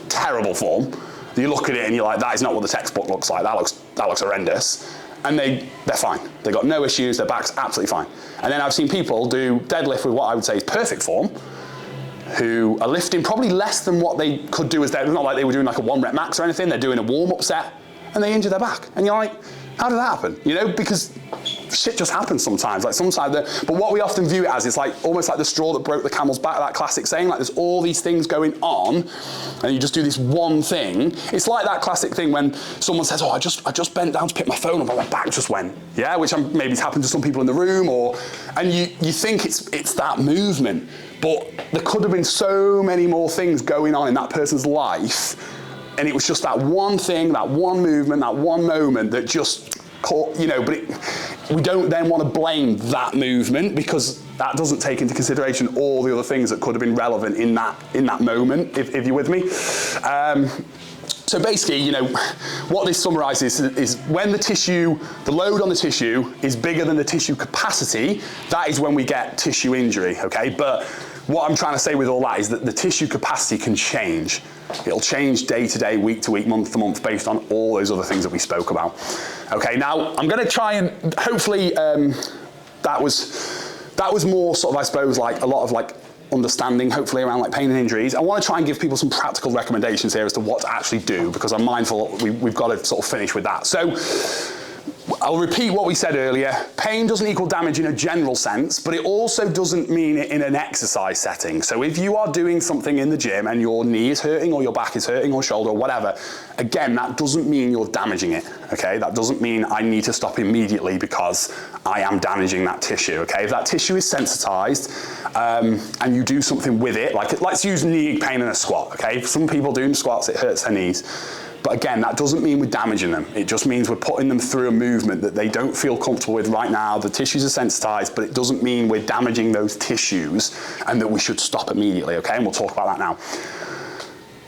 terrible form. You look at it and you're like, that is not what the textbook looks like. That looks horrendous. And they're fine. They've got no issues, their back's absolutely fine. And then I've seen people do deadlift with what I would say is perfect form, who are lifting probably less than what they could do as not like they were doing like a 1 rep max or anything, they're doing a warm-up set, and they injure their back. And you're like, how did that happen? Because shit just happens sometimes. Like but what we often view it as is like almost like the straw that broke the camel's back, that classic saying, like there's all these things going on, and you just do this one thing. It's like that classic thing when someone says, I just bent down to pick my phone up and my back just went. Yeah, which maybe it's happened to some people in the room, and you think it's that movement. But there could have been so many more things going on in that person's life, and it was just that one thing, that one movement, that one moment that just caught, but we don't then want to blame that movement because that doesn't take into consideration all the other things that could have been relevant in that moment, if you're with me. So basically, what this summarises is when the load on the tissue is bigger than the tissue capacity, that is when we get tissue injury, okay? But what I'm trying to say with all that is that the tissue capacity can change. It'll change day to day, week to week, month to month, based on all those other things that we spoke about. Okay, now I'm going to try and hopefully that was more sort of, I suppose, like a lot of like understanding, hopefully, around like pain and injuries. I want to try and give people some practical recommendations here as to what to actually do, because I'm mindful we've got to sort of finish with that. So I'll repeat what we said earlier. Pain doesn't equal damage in a general sense, but it also doesn't mean it in an exercise setting. So if you are doing something in the gym and your knee is hurting or your back is hurting or shoulder or whatever, again, that doesn't mean you're damaging it, okay? That doesn't mean I need to stop immediately because I am damaging that tissue, okay? If that tissue is sensitized and you do something with it, like let's use knee pain in a squat, okay? Some people doing squats, it hurts their knees. But again, that doesn't mean we're damaging them. It just means we're putting them through a movement that they don't feel comfortable with right now. The tissues are sensitized, but it doesn't mean we're damaging those tissues and that we should stop immediately, okay? And we'll talk about that now.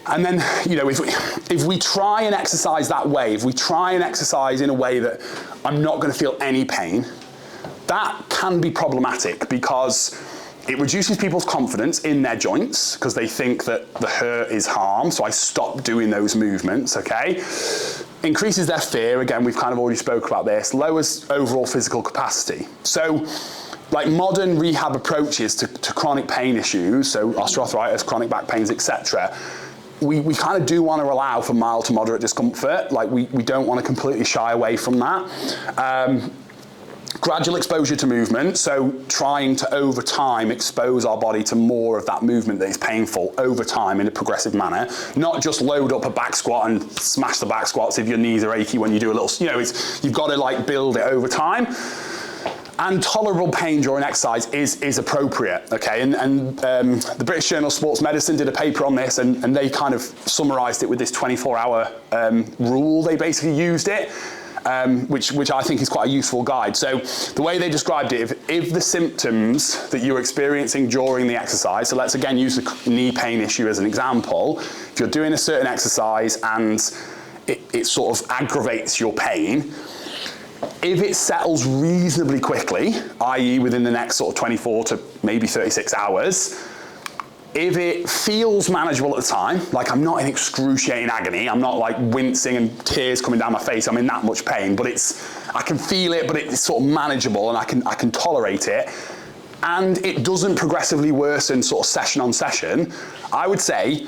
And then, you know, if we try and exercise that way, if we try and exercise in a way that I'm not going to feel any pain, that can be problematic because it reduces people's confidence in their joints because they think that the hurt is harm, so I stop doing those movements, okay? Increases their fear, again, we've kind of already spoke about this, lowers overall physical capacity. So, like modern rehab approaches to chronic pain issues, so osteoarthritis, chronic back pains, etc., we kind of do want to allow for mild to moderate discomfort, like we don't want to completely shy away from that. Gradual exposure to movement, so trying to over time expose our body to more of that movement that is painful over time in a progressive manner, not just load up a back squat and smash the back squats if your knees are achy when you do a little, you know, you've got to like build it over time. And tolerable pain during exercise is appropriate, okay? And the British Journal of Sports Medicine did a paper on this and they kind of summarised it with this 24-hour rule. They basically used it. Which I think is quite a useful guide. So the way they described it, if the symptoms that you're experiencing during the exercise, so let's again use the knee pain issue as an example, if you're doing a certain exercise and it sort of aggravates your pain, if it settles reasonably quickly, i.e. within the next sort of 24 to maybe 36 hours, if it feels manageable at the time, like I'm not in excruciating agony, I'm not like wincing and tears coming down my face, I'm in that much pain, but I can feel it, but it's sort of manageable and I can tolerate it, and it doesn't progressively worsen sort of session on session, I would say,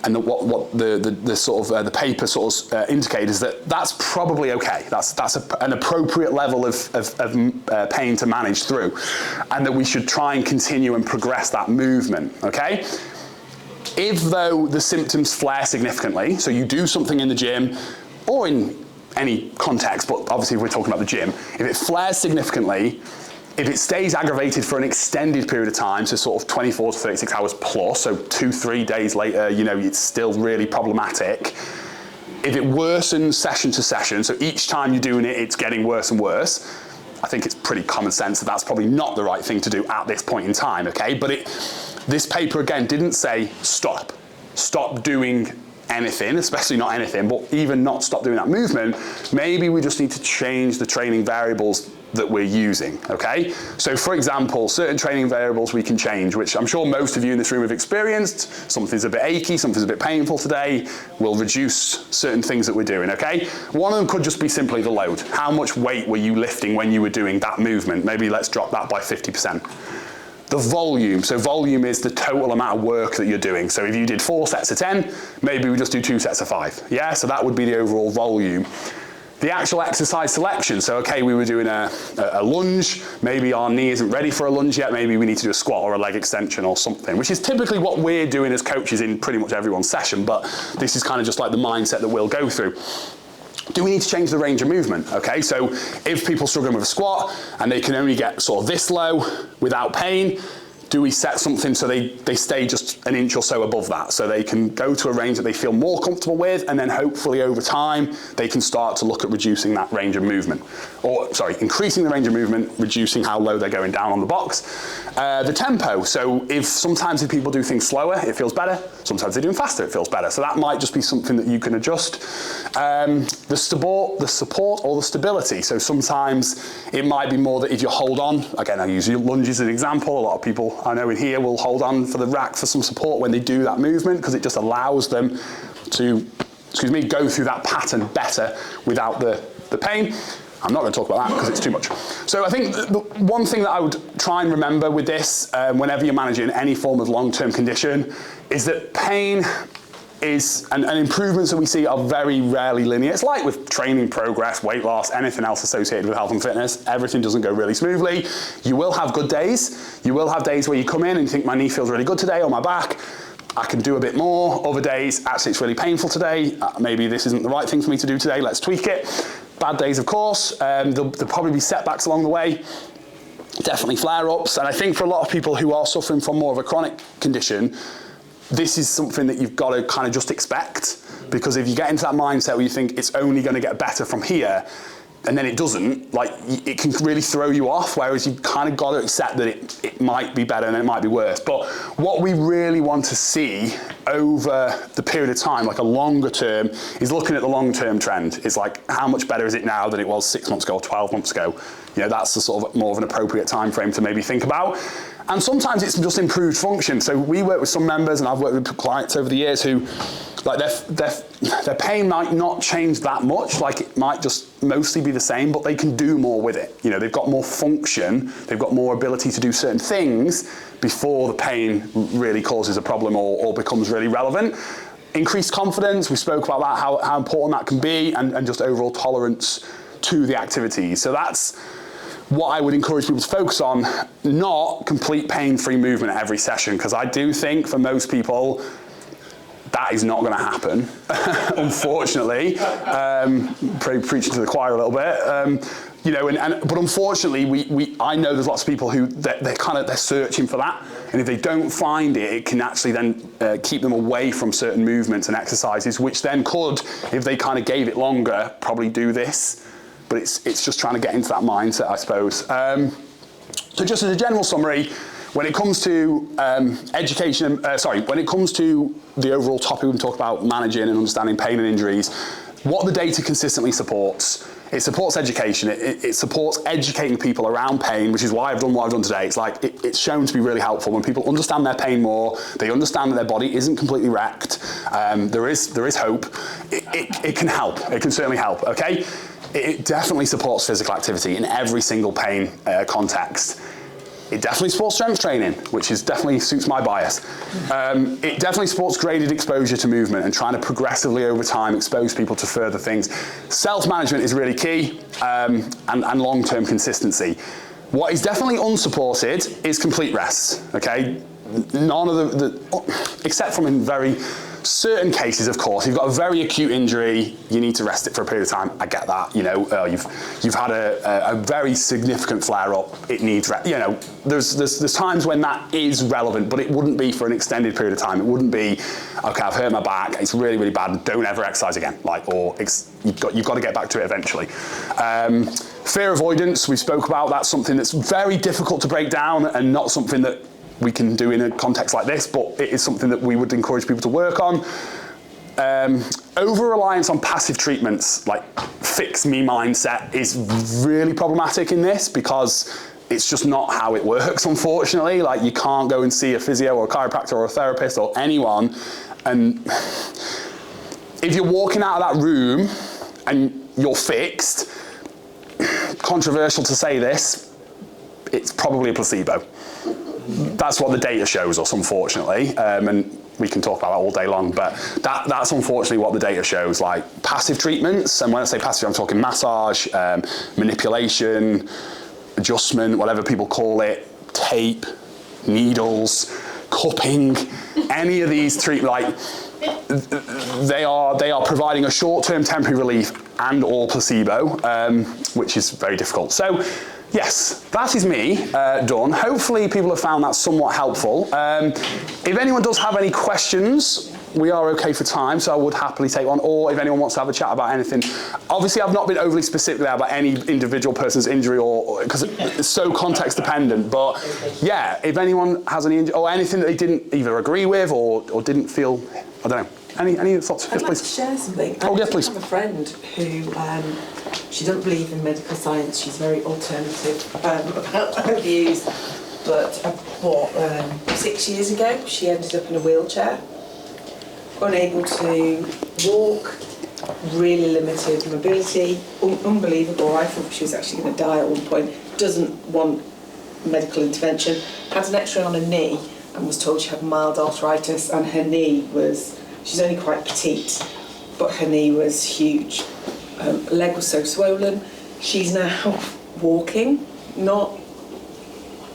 and what the sort of the paper sort of indicated is that that's probably okay. That's an appropriate level of pain to manage through, and that we should try and continue and progress that movement, okay? If though the symptoms flare significantly, so you do something in the gym or in any context, but obviously if we're talking about the gym, if it flares significantly, if it stays aggravated for an extended period of time, so sort of 24 to 36 hours plus, so 2-3 days later, you know, it's still really problematic. If it worsens session to session, so each time you're doing it, it's getting worse and worse, I think it's pretty common sense that that's probably not the right thing to do at this point in time, okay? But this paper, again, didn't say stop doing anything, especially not anything, but even not stop doing that movement. Maybe we just need to change the training variables that we're using, okay? So for example, certain training variables we can change, which I'm sure most of you in this room have experienced. Something's a bit achy, something's a bit painful today. We'll reduce certain things that we're doing, okay? One of them could just be simply the load. How much weight were you lifting when you were doing that movement? Maybe let's drop that by 50%. The volume, so volume is the total amount of work that you're doing. So if you did 4 sets of 10, maybe we just do 2 sets of 5. Yeah, so that would be the overall volume. The actual exercise selection, so okay, we were doing a lunge, maybe our knee isn't ready for a lunge yet, maybe we need to do a squat or a leg extension or something, which is typically what we're doing as coaches in pretty much everyone's session, but this is kind of just like the mindset that we'll go through. Do we need to change the range of movement? Okay, so if people struggling with a squat and they can only get sort of this low without pain, do we set something so they stay just an inch or so above that, so they can go to a range that they feel more comfortable with, and then hopefully over time they can start to look at reducing that range of movement, or sorry, increasing the range of movement, reducing how low they're going down on the box. The tempo, so sometimes if people do things slower, it feels better. Sometimes they do them faster, it feels better. So that might just be something that you can adjust. The support or the stability. So sometimes it might be more that if you hold on, again, I use lunges as an example. A lot of people I know in here will hold on for the rack for some support when they do that movement, because it just allows them to, go through that pattern better without the pain. I'm not going to talk about that because it's too much. So I think the one thing that I would try and remember with this, whenever you're managing any form of long-term condition, is that pain and improvements that we see are very rarely linear. It's like with training progress, weight loss, anything else associated with health and fitness, everything doesn't go really smoothly. You will have good days. You will have days where you come in and you think my knee feels really good today, or my back, I can do a bit more. Other days, actually it's really painful today. Maybe this isn't the right thing for me to do today, let's tweak it. Bad days, of course. There'll probably be setbacks along the way. Definitely flare-ups. And I think for a lot of people who are suffering from more of a chronic condition, this is something that you've got to kind of just expect. Because if you get into that mindset where you think it's only going to get better from here, and then it doesn't, like, it can really throw you off, whereas you've kind of got to accept that it might be better and it might be worse. But what we really want to see over the period of time, like a longer term, is looking at the long-term trend. It's like, how much better is it now than it was 6 months ago or 12 months ago? You know, that's the sort of more of an appropriate time frame to maybe think about. And sometimes it's just improved function. So we work with some members, and I've worked with clients over the years who, like, their pain might not change that much, like it might just mostly be the same, but they can do more with it. You know, they've got more function, they've got more ability to do certain things before the pain really causes a problem or becomes really relevant. Increased confidence, we spoke about that, how important that can be, and just overall tolerance to the activities. So that's what I would encourage people to focus on, not complete pain-free movement at every session, because I do think for most people, that is not going to happen, unfortunately. Preaching to the choir a little bit. You know, but unfortunately, I know there's lots of people who they're searching for that, and if they don't find it, it can actually then keep them away from certain movements and exercises, which then could, if they kind of gave it longer, probably do this. But it's just trying to get into that mindset, I suppose. So just as a general summary, when it comes to when it comes to the overall topic we talk about managing and understanding pain and injuries, what the data consistently supports, it supports education, it supports educating people around pain, which is why I've done what I've done today. It's like, it's shown to be really helpful when people understand their pain more, they understand that their body isn't completely wrecked, there is hope, it can help, it can certainly help, okay? It definitely supports physical activity in every single pain context. It definitely supports strength training, which definitely suits my bias. It definitely supports graded exposure to movement and trying to progressively over time expose people to further things. Self-management is really key, and long-term consistency. What is definitely unsupported is complete rest, okay? None of except from in very certain cases, of course, you've got a very acute injury, you need to rest it for a period of time. I get that, you know, you've had a very significant flare-up, it needs rest. You know, there's times when that is relevant, but it wouldn't be for an extended period of time. It wouldn't be, okay, I've hurt my back, it's really, really bad, don't ever exercise again, like, or you've got to get back to it eventually. Fear avoidance, we spoke about, that's something that's very difficult to break down and not something that we can do in a context like this, but it is something that we would encourage people to work on. Over-reliance on passive treatments, like fix me mindset, is really problematic in this because it's just not how it works, unfortunately. Like, you can't go and see a physio or a chiropractor or a therapist or anyone, and if you're walking out of that room and you're fixed, controversial to say this, it's probably a placebo. That's what the data shows us, unfortunately, and we can talk about that all day long, but that's unfortunately what the data shows. Like, passive treatments, and when I say passive, I'm talking massage, manipulation, adjustment, whatever people call it, tape, needles, cupping, any of these treatments, like, they are providing a short-term temporary relief and or placebo, which is very difficult. So, yes, that is me done. Hopefully people have found that somewhat helpful. If anyone does have any questions, we are okay for time, so I would happily take one, or if anyone wants to have a chat about anything. Obviously, I've not been overly specific there about any individual person's injury, or because it's so context dependent, but yeah, if anyone has any injury, or anything that they didn't either agree with or didn't feel, I don't know. Any thoughts? I'd like to share something. Oh, yeah, please. I have a friend who, she doesn't believe in medical science. She's very alternative about her views. But about 6 years ago, she ended up in a wheelchair, unable to walk, really limited mobility, unbelievable. I thought she was actually going to die at one point. Doesn't want medical intervention. Had an X-ray on her knee and was told she had mild arthritis, and her knee was. She's only quite petite, but her knee was huge. Leg was so swollen. She's now walking, not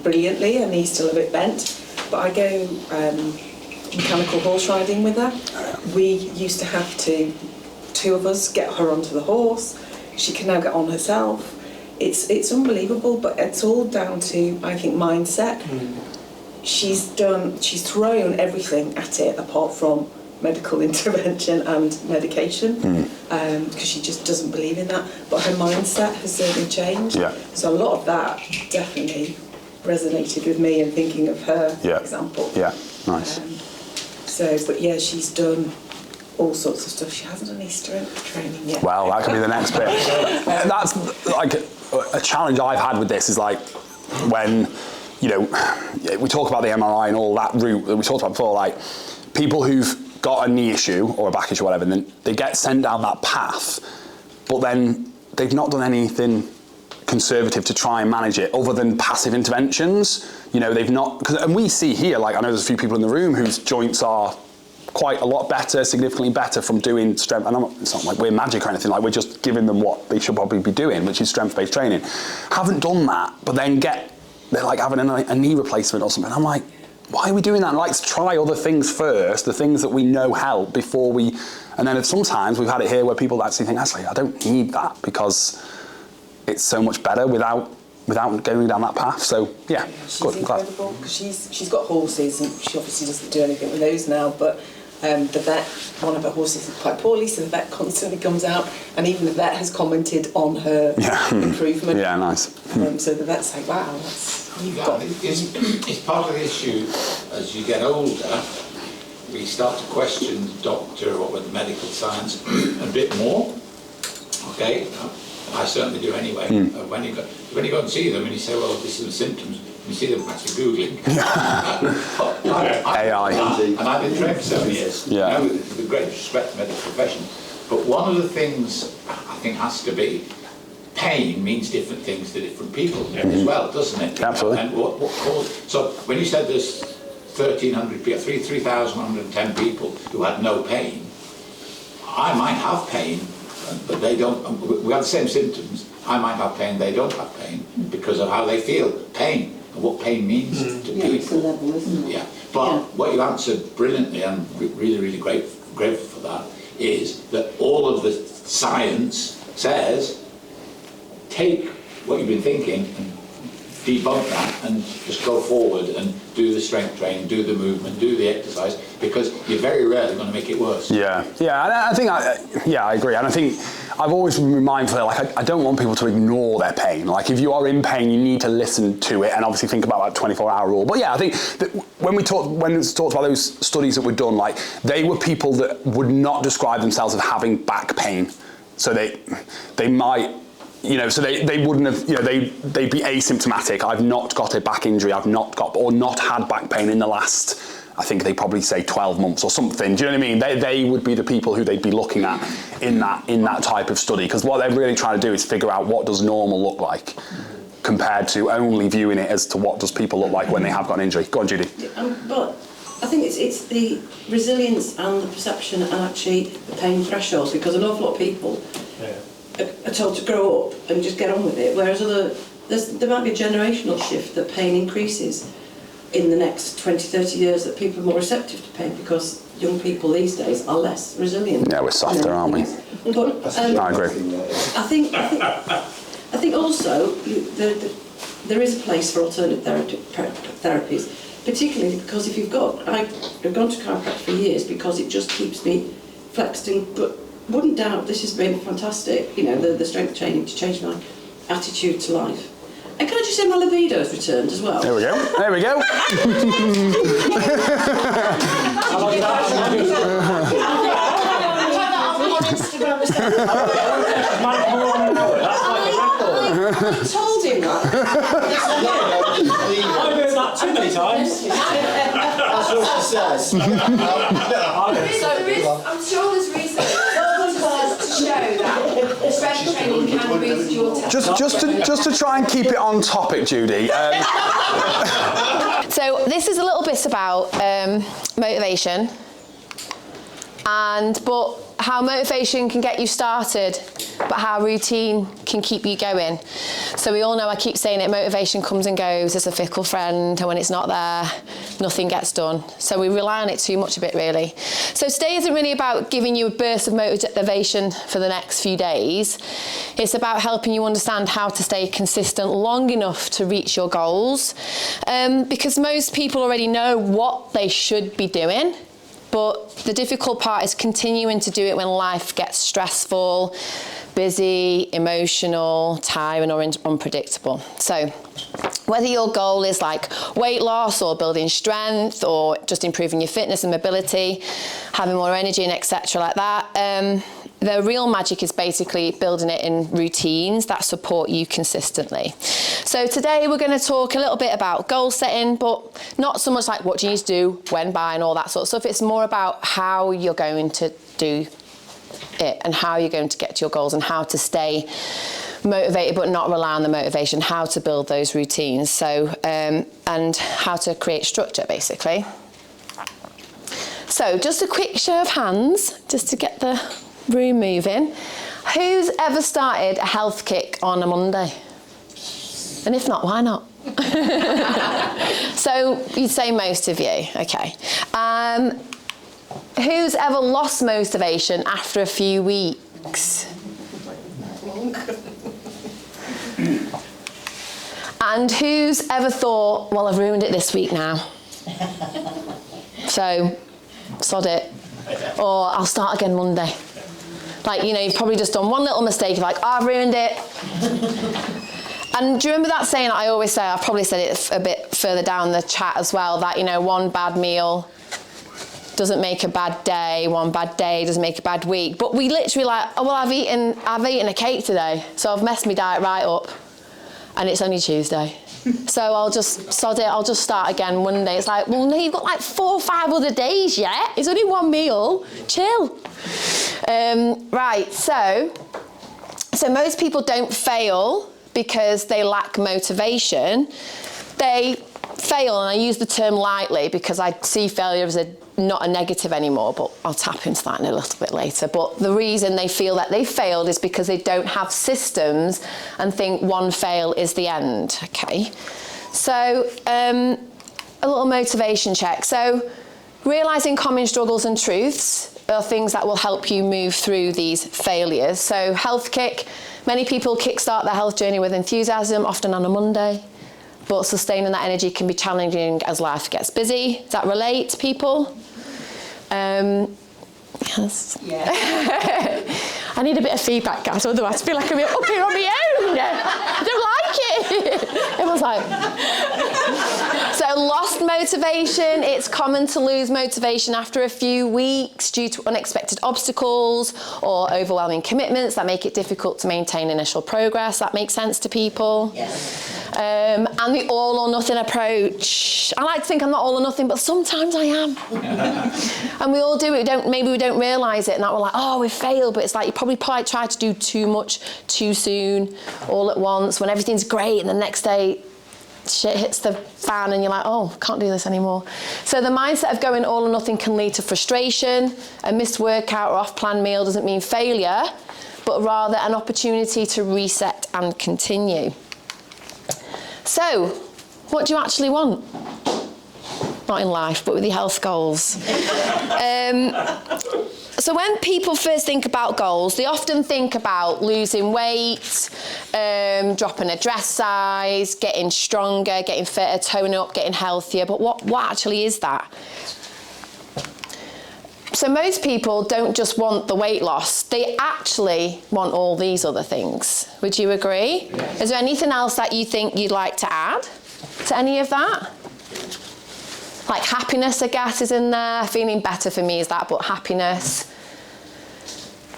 brilliantly, her knee's still a bit bent, but I go mechanical horse riding with her. We used to have to, two of us, get her onto the horse. She can now get on herself. It's unbelievable, but it's all down to, I think, mindset. She's thrown everything at it apart from medical intervention and medication, because she just doesn't believe in that. But her mindset has certainly changed. Yeah. So a lot of that definitely resonated with me, and thinking of her example. Yeah, nice. But yeah, she's done all sorts of stuff. She hasn't done any strength training yet. Well, that could be the next bit. That's like a challenge I've had with this is like when, you know, we talk about the MRI and all that route that we talked about before, like people who've got a knee issue or a back issue or whatever, and then they get sent down that path, but then they've not done anything conservative to try and manage it other than passive interventions. You know, they've not, and we see here, like I know there's a few people in the room whose joints are quite a lot better, significantly better from doing strength, and it's not like we're magic or anything, like we're just giving them what they should probably be doing, which is strength-based training. Haven't done that, but then they're like having a knee replacement or something. I'm like, why are we doing that? And like to try other things first, the things that we know help before we, and then sometimes we've had it here where people actually think, actually, I don't need that because it's so much better without going down that path. So yeah, She's good. incredible, because she's got horses, and she obviously doesn't do anything with those now, but the vet, one of her horses is quite poorly, so the vet constantly comes out, and even the vet has commented on her improvement. Yeah, nice. So the vet's like, wow, it's part of the issue as you get older. We start to question the doctor or with the medical science a bit more. Okay, I certainly do anyway. When you go and see them and you say, well, this is the symptoms, you see them actually Googling. AI. And I've been trained for 7 years, Yeah. you know, with great respect to the medical profession. But one of the things I think has to be, pain means different things to different people as well, doesn't it? Absolutely. And what caused, so when you said there's 1,300 people, 3,110 people who had no pain, I might have pain, but they don't, we have the same symptoms. I might have pain, they don't have pain, because of how they feel pain and what pain means to people. It's a level, isn't it? Yeah, but what you answered brilliantly, and really, really grateful for that, is that all of the science says, take what you've been thinking and debunk that and just go forward and do the strength training, do the movement, do the exercise, because you're very rarely going to make it worse. Yeah, and I think, I agree, and I think I've always been mindful, like I don't want people to ignore their pain. Like if you are in pain, you need to listen to it and obviously think about that 24-hour rule. But yeah, I think that when it's talked about those studies that were done, like they were people that would not describe themselves as having back pain, so they might. You know, so they wouldn't have, you know, they'd be asymptomatic. I've not got a back injury, I've not got, or not had back pain in the last, I think they probably say 12 months or something. Do you know what I mean? They would be the people who they'd be looking at in that type of study, because what they're really trying to do is figure out what does normal look like compared to only viewing it as to what does people look like when they have got an injury. Go on, Judy. But I think it's the resilience and the perception and actually the pain thresholds, because an awful lot of people are told to grow up and just get on with it, whereas there might be a generational shift that pain increases in the next 20, 30 years, that people are more receptive to pain because young people these days are less resilient. Yeah, we're softer, aren't we? But I agree. I think also there is a place for alternative therapies, particularly because if I've gone to chiropractic for years because it just keeps me flexed and but wouldn't doubt this has been fantastic, you know, the strength training to change my attitude to life. And can I just say my libido has returned as well? There we go. There we go. I told him that. I've heard that too many times. That's what she says. I'm sure there's research to show that strength training can boost your temper. Just to try and keep it on topic, Judy. So this is a little bit about motivation, but how motivation can get you started, but how routine can keep you going. So we all know, I keep saying it, motivation comes and goes as a fickle friend, and when it's not there, nothing gets done. So we rely on it too much a bit, really. So today isn't really about giving you a burst of motivation for the next few days. It's about helping you understand how to stay consistent long enough to reach your goals, because most people already know what they should be doing. But the difficult part is continuing to do it when life gets stressful, busy, emotional, tiring or unpredictable. So whether your goal is like weight loss or building strength or just improving your fitness and mobility, having more energy and etc. like that, the real magic is basically building it in routines that support you consistently. So today we're going to talk a little bit about goal setting, but not so much like what you need to do, when, by, and all that sort of stuff. It's more about how you're going to do it and how you're going to get to your goals and how to stay motivated but not rely on the motivation, how to build those routines, so and how to create structure basically. So just a quick show of hands just to get the room moving. Who's ever started a health kick on a Monday? And if not, why not? So you'd say most of you, okay. Who's ever lost motivation after a few weeks? And who's ever thought, well, I've ruined it this week now, so sod it, or I'll start again Monday. Like, you know, you've probably just done one little mistake, like, oh, I've ruined it. And do you remember that saying I always say, I've probably said it a bit further down the chat as well, that, you know, one bad meal doesn't make a bad day, one bad day doesn't make a bad week. But we literally like, oh, well, I've eaten a cake today, so I've messed my diet right up, and it's only Tuesday. So I'll just sod it, I'll just start again Monday. It's like, well, no, you've got like 4 or 5 other days yet. It's only one meal, chill. Right, so most people don't fail because they lack motivation. They fail, and I use the term lightly because I see failure as not a negative anymore, but I'll tap into that in a little bit later. But the reason they feel that they failed is because they don't have systems and think one fail is the end, okay? So a little motivation check. So realising common struggles and truths are things that will help you move through these failures. So health kick, many people kickstart their health journey with enthusiasm, often on a Monday. But sustaining that energy can be challenging as life gets busy. Does that relate, people? Yes. Yeah. I need a bit of feedback, guys, otherwise I feel like I'm up here on my own. I don't like it. Everyone's like... So lost motivation. It's common to lose motivation after a few weeks due to unexpected obstacles or overwhelming commitments that make it difficult to maintain initial progress. That makes sense to people? Yes. And the all or nothing approach. I like to think I'm not all or nothing, but sometimes I am. And we all do it. Maybe we don't realise it, and that we're like, oh, we failed. But it's like you probably try to do too much too soon, all at once, when everything's great, and the next day shit hits the fan and you're like, oh, can't do this anymore. So the mindset of going all or nothing can lead to frustration. A missed workout or off-plan meal doesn't mean failure, but rather an opportunity to reset and continue. So, what do you actually want? Not in life, but with your health goals. So when people first think about goals, they often think about losing weight, dropping a dress size, getting stronger, getting fitter, toning up, getting healthier. But what actually is that? So most people don't just want the weight loss. They actually want all these other things. Would you agree? Yes. Is there anything else that you think you'd like to add to any of that? Like happiness, I guess, is in there. Feeling better for me is that, but happiness.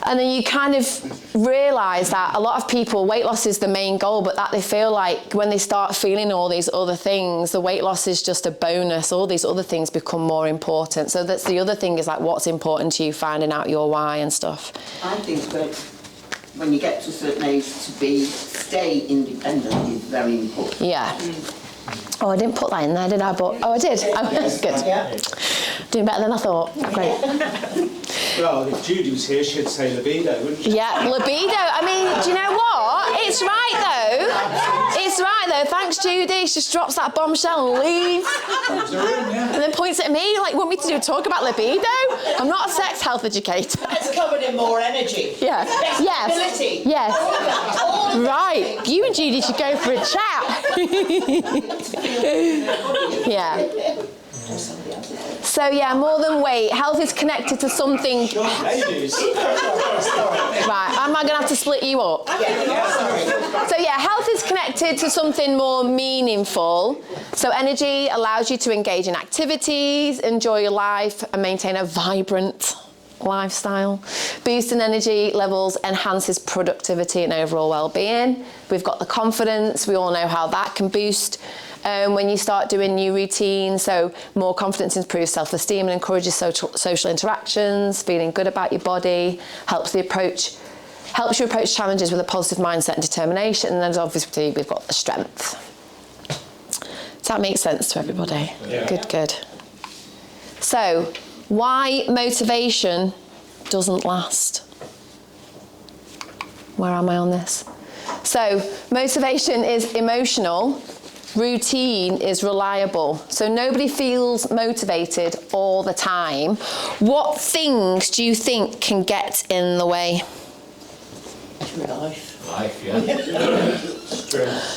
And then you kind of realise that a lot of people, weight loss is the main goal, but that they feel like when they start feeling all these other things, the weight loss is just a bonus. All these other things become more important. So that's the other thing, is like what's important to you, finding out your why and stuff. I think that when you get to a certain age, to stay independent is very important. Yeah. Oh, I didn't put that in there, did I? But oh, I did. Oh, that's good. Yeah. Doing better than I thought. Great. Well, if Judy was here, she'd say libido, wouldn't she? Yeah, libido. I mean, do you know what? It's right though. It's right though. Thanks, Judy. She just drops that bombshell and leaves. And then points at me like, "Want me to talk about libido?" I'm not a sex health educator. It's covered in more energy. Yeah. Yes. Yes. Right. You and Judy should go for a chat. Yeah. So yeah, more than weight. Health is connected to something. Right, am I going to have to split you up? So yeah, health is connected to something more meaningful. So energy allows you to engage in activities, enjoy your life, and maintain a vibrant lifestyle. Boosting energy levels enhances productivity and overall well-being. We've got the confidence. We all know how that can boost when you start doing new routines. So more confidence improves self-esteem and encourages social interactions. Feeling good about your body helps you approach challenges with a positive mindset and determination. And then obviously we've got the strength. Does that make sense to everybody? Yeah. Good. So why motivation doesn't last? Where am I on this? So motivation is emotional. Routine is reliable. So nobody feels motivated all the time. What things do you think can get in the way? Life, yeah.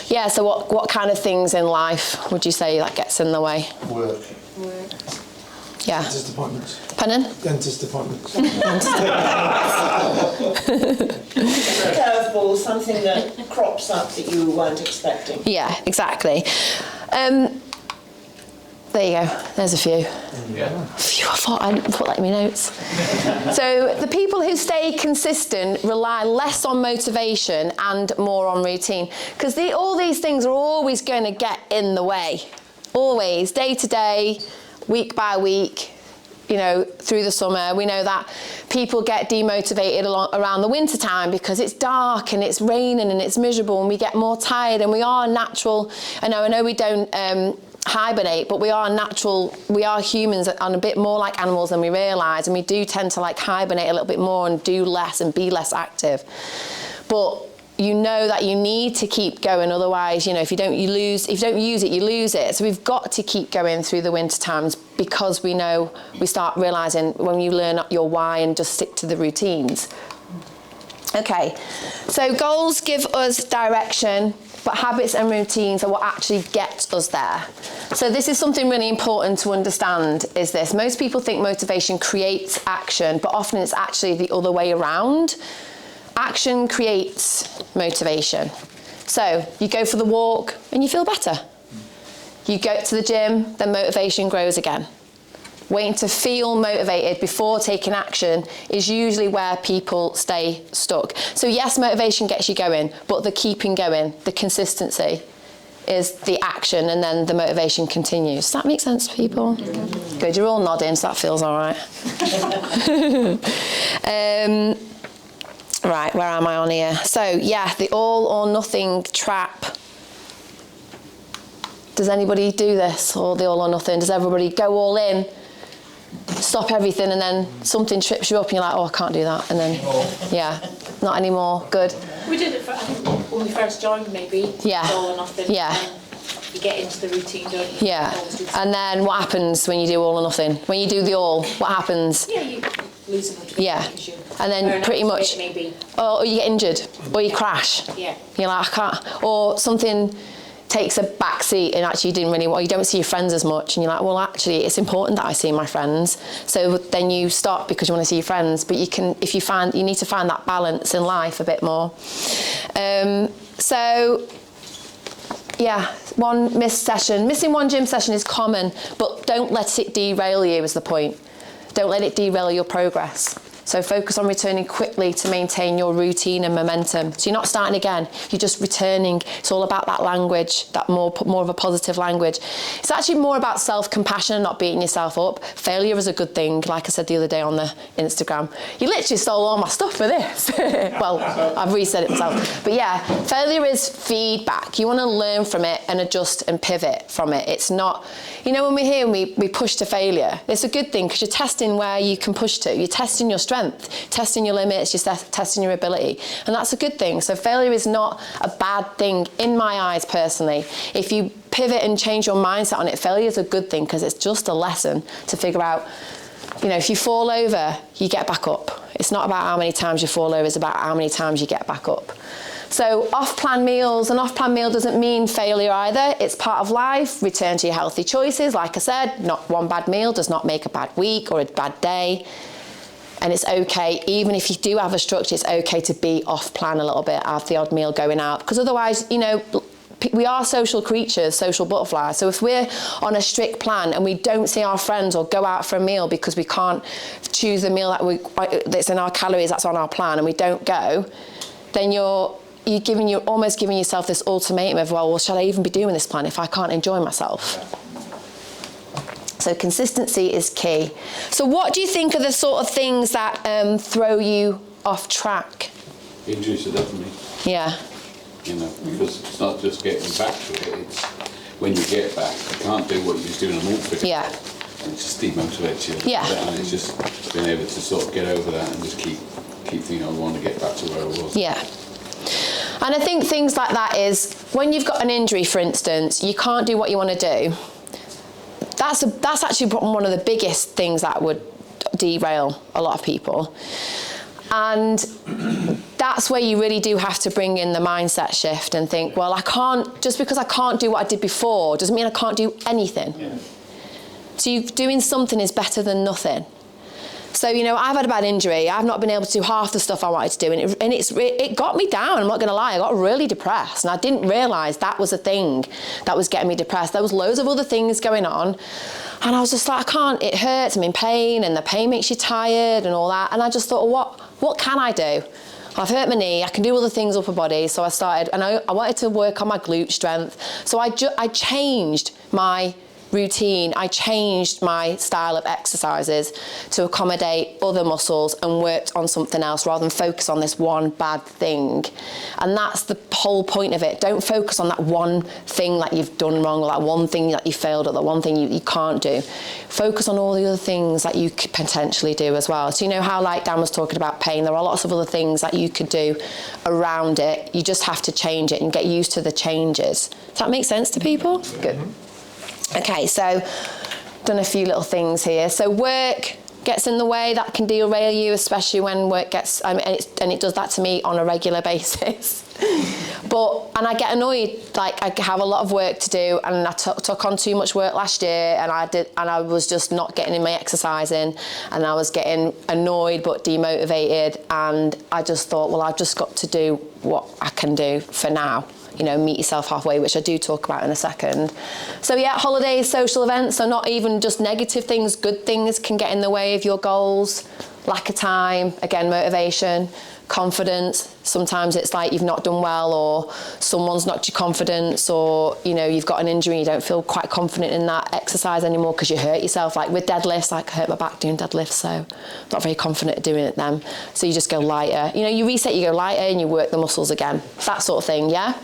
Yeah, so what kind of things in life would you say that gets in the way? Work. Yeah. Dentist appointments. Pardon? Dentist appointments. Curveball, something that crops up that you weren't expecting. Yeah, exactly. There you go. There's a few. Yeah. Phew, I thought I didn't put that in my notes. So the people who stay consistent rely less on motivation and more on routine, because all these things are always going to get in the way. Always, day to day, week by week, through the summer. We know that people get demotivated around the winter time because it's dark and it's raining and it's miserable and we get more tired, and we are natural. I know we don't hibernate, but we are humans and a bit more like animals than we realise, and we do tend to hibernate a little bit more and do less and be less active. But you know that you need to keep going, otherwise, if you don't use it, you lose it. So we've got to keep going through the winter times, because we start realising when you learn your why and just stick to the routines. Okay, so goals give us direction, but habits and routines are what actually gets us there. So this is something really important to understand, is this. Most people think motivation creates action, but often it's actually the other way around. Action creates motivation. So you go for the walk and you feel better. You go to the gym, then motivation grows again. Waiting to feel motivated before taking action is usually where people stay stuck. So yes, motivation gets you going, but the keeping going, the consistency, is the action, and then the motivation continues. Does that make sense to people? Good, you're all nodding, so that feels all right. Right, where am I on here? So yeah, the all or nothing trap. Does anybody do this, or the all or nothing? Does everybody go all in, stop everything, and then something trips you up and you're like, oh, I can't do that, and then, yeah, not anymore, good. We did it when we first joined, maybe. Yeah. All or nothing. Yeah. You get into the routine, don't you? Yeah. And then what happens when you do all or nothing? When you do the all, what happens? Yeah, you lose the motivation. Yeah. And then pretty much, maybe. or you get injured, or you crash. Yeah. You're like, I can't, or something takes a back seat and actually you didn't really want, you don't see your friends as much, and you're like, well, actually it's important that I see my friends. So then you stop because you want to see your friends, but you need to find that balance in life a bit more. So yeah, missing one gym session is common, but don't let it derail you is the point. Don't let it derail your progress. So focus on returning quickly to maintain your routine and momentum. So you're not starting again, you're just returning. It's all about that language, that more of a positive language. It's actually more about self-compassion and not beating yourself up. Failure is a good thing, like I said the other day on the Instagram. You literally stole all my stuff for this. Well, I've reset it myself. But yeah, failure is feedback. You want to learn from it and adjust and pivot from it. It's not, when we're here and we push to failure, it's a good thing because you're testing where you can push to. You're testing your strength, testing your limits, you're testing your ability, and that's a good thing. So failure is not a bad thing in my eyes personally. If you pivot and change your mindset on it, failure is a good thing because it's just a lesson to figure out, if you fall over, you get back up. It's not about how many times you fall over, it's about how many times you get back up. So off-plan meals, an off-plan meal doesn't mean failure either. It's part of life. Return to your healthy choices. Like I said, not one bad meal does not make a bad week or a bad day. And it's okay, even if you do have a structure, it's okay to be off-plan a little bit, have the odd meal going out. Because otherwise, you know, we are social creatures, social butterflies. So if we're on a strict plan and we don't see our friends or go out for a meal because we can't choose the meal that's in our calories, that's on our plan, and we don't go, then you're almost giving yourself this ultimatum of, well, shall I even be doing this plan if I can't enjoy myself? So consistency is key. So what do you think are the sort of things that throw you off track? Injuries are definitely. Yeah. You know, because it's not just getting back to it, it's when you get back, you can't do what you was doing a month ago. Yeah. And it just demotivates you. Yeah. And it's just being able to sort of get over that and just keep thinking, I want to get back to where I was. Yeah. And I think things like that is, when you've got an injury, for instance, you can't do what you want to do. That's actually one of the biggest things that would derail a lot of people. And that's where you really do have to bring in the mindset shift and think, well, just because I can't do what I did before doesn't mean I can't do anything. Yeah. So doing something is better than nothing. So, you know, I've had a bad injury. I've not been able to do half the stuff I wanted to do. And it got me down, I'm not going to lie. I got really depressed. And I didn't realise that was a thing that was getting me depressed. There was loads of other things going on. And I was just like, I can't, it hurts, I'm in pain, and the pain makes you tired and all that. And I just thought, well, what can I do? I've hurt my knee, I can do other things upper body. So I started, and I wanted to work on my glute strength. So I changed my routine, I changed my style of exercises to accommodate other muscles and worked on something else rather than focus on this one bad thing. And that's the whole point of it. Don't focus on that one thing that you've done wrong, or that one thing that you failed at, that one thing you can't do. Focus on all the other things that you could potentially do as well. So you know how, like Dan was talking about pain, there are lots of other things that you could do around it. You just have to change it and get used to the changes. Does that make sense to people? Good. Okay, so done a few little things here. So work gets in the way, that can derail you, especially when work gets, and it does that to me on a regular basis. And I get annoyed, like I have a lot of work to do, and I took on too much work last year, and I was just not getting in my exercising, and I was getting annoyed but demotivated, and I just thought, well, I've just got to do what I can do for now. You know, meet yourself halfway, which I do talk about in a second. So yeah, holidays, social events, so not even just negative things, good things can get in the way of your goals. Lack of time, again, motivation, confidence. Sometimes it's like you've not done well, or someone's knocked your confidence, or, you know, you've got an injury, you don't feel quite confident in that exercise anymore because you hurt yourself. Like with deadlifts, like I hurt my back doing deadlifts, so I'm not very confident at doing it then. So you just go lighter. You know, you reset, you go lighter, and you work the muscles again. That sort of thing, yeah?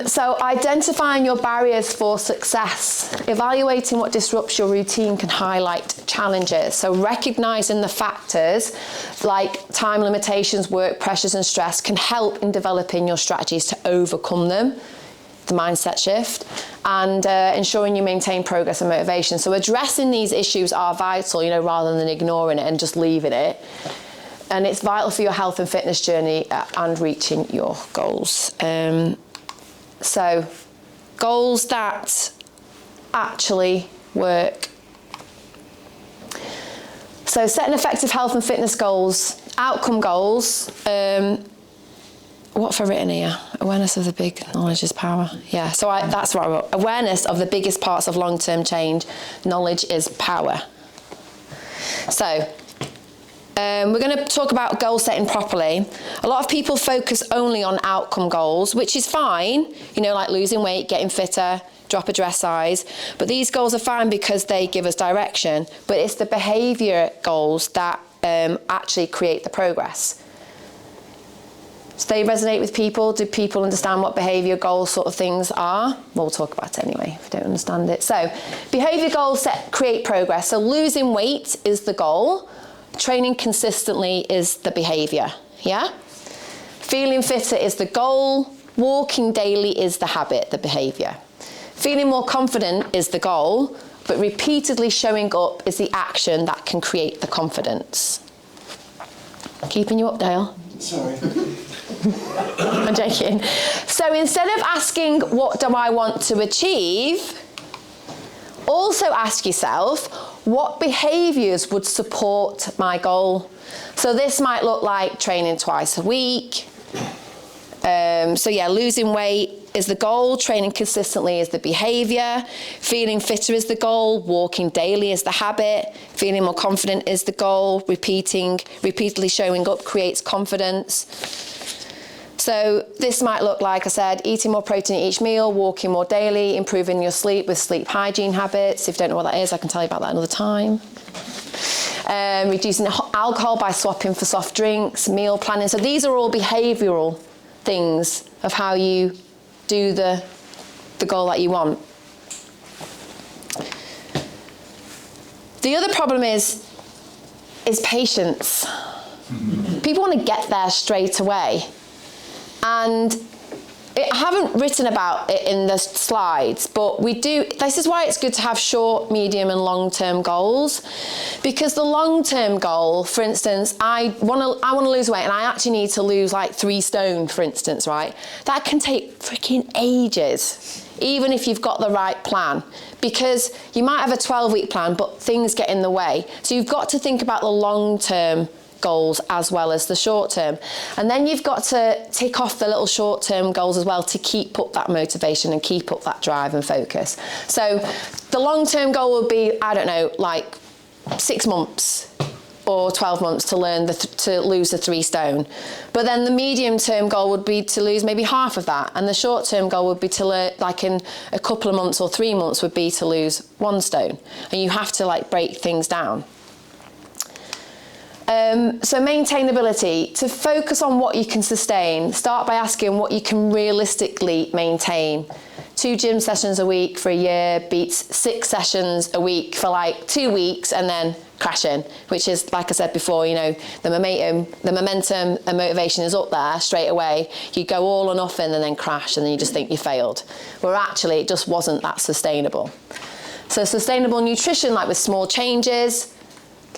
So identifying your barriers for success, evaluating what disrupts your routine can highlight challenges. So recognizing the factors like time limitations, work pressures and stress can help in developing your strategies to overcome them, the mindset shift, and ensuring you maintain progress and motivation. So addressing these issues are vital, you know, rather than ignoring it and just leaving it. And it's vital for your health and fitness journey and reaching your goals. So, goals that actually work. So, setting effective health and fitness goals, outcome goals. What have I written here? Awareness of the big knowledge is power. Yeah, so that's what I wrote. Awareness of the biggest parts of long-term change. Knowledge is power. So, we're going to talk about goal setting properly. A lot of people focus only on outcome goals, which is fine, you know, like losing weight, getting fitter, drop a dress size. But these goals are fine because they give us direction. But it's the behaviour goals that actually create the progress. So they resonate with people. Do people understand what behaviour goals sort of things are? Well, we'll talk about it anyway if you don't understand it. So behaviour goals create progress. So losing weight is the goal. Training consistently is the behaviour, yeah? Feeling fitter is the goal. Walking daily is the habit, the behaviour. Feeling more confident is the goal, but repeatedly showing up is the action that can create the confidence. Keeping you up, Dale? Sorry. I'm joking. So instead of asking, what do I want to achieve, also ask yourself, what behaviours would support my goal? So this might look like training twice a week. So yeah, losing weight is the goal, training consistently is the behaviour, feeling fitter is the goal, walking daily is the habit, feeling more confident is the goal, repeatedly showing up creates confidence. So this might look like, I said, eating more protein at each meal, walking more daily, improving your sleep with sleep hygiene habits. If you don't know what that is, I can tell you about that another time. Reducing alcohol by swapping for soft drinks, meal planning. So these are all behavioural things of how you do the goal that you want. The other problem is patience. People want to get there straight away. And I haven't written about it in the slides, but we do. This is why it's good to have short, medium and long-term goals, because the long-term goal, for instance, I want to lose weight and I actually need to lose like 3 stone, for instance, right? That can take freaking ages, even if you've got the right plan, because you might have a 12-week plan, but things get in the way. So you've got to think about the long-term goals as well as the short term, and then you've got to tick off the little short term goals as well to keep up that motivation and keep up that drive and focus. So the long term goal would be, I don't know, like 6 months or 12 months to learn to lose the 3 stone, but then the medium term goal would be to lose maybe half of that, and the short term goal would be to learn, like in a couple of months or 3 months, would be to lose 1 stone, and you have to like break things down. So maintainability, to focus on what you can sustain, start by asking what you can realistically maintain. 2 gym sessions a week for a year beats 6 sessions a week for like 2 weeks and then crashing, which is, like I said before, you know, the momentum and motivation is up there straight away. You go all or nothing and then crash and then you just think you failed. Where actually it just wasn't that sustainable. So sustainable nutrition, like with small changes,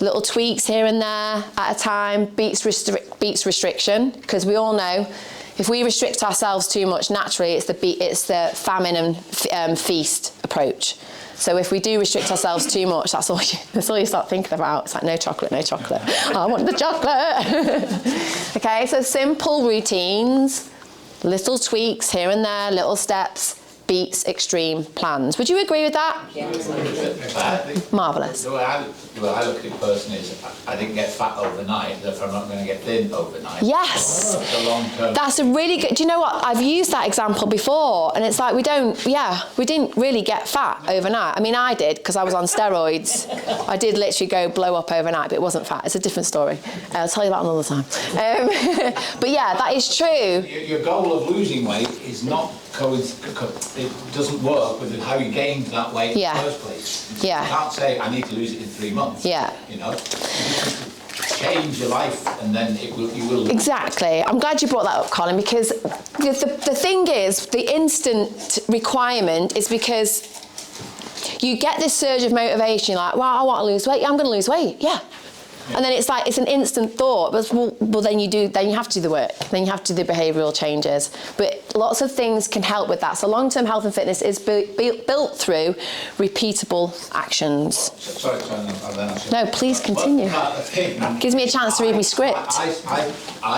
little tweaks here and there at a time, beats restriction, because we all know if we restrict ourselves too much, naturally it's the famine and feast approach. So if we do restrict ourselves too much, that's all you start thinking about. It's like, no chocolate, no chocolate. I want the chocolate. Okay, so simple routines, little tweaks here and there, little steps, beats extreme plans. Would you agree with that? Yeah. Marvellous. The way I look at it personally is I didn't get fat overnight, therefore I'm not going to get thin overnight. Yes. The long term. That's a really good, do you know what? I've used that example before, and it's like we didn't really get fat overnight. I mean, I did, because I was on steroids. I did literally go blow up overnight, but it wasn't fat. It's a different story. I'll tell you that another time. But yeah, that is true. Your goal of losing weight is not it doesn't work with how you gained that weight in the first place. Yeah. You can't say, I need to lose it in 3 months. Yeah. You know? Change your life and then you will. Exactly. I'm glad you brought that up, Colin, because the thing is, the instant requirement is because you get this surge of motivation, like, well, I want to lose weight. Yeah, I'm going to lose weight. Yeah. And then it's like, it's an instant thought, but well, then you have to do the work, then you have to do the behavioural changes. But lots of things can help with that. So long-term health and fitness is built through repeatable actions. Sorry, no, please continue. Gives me a chance to read my script. I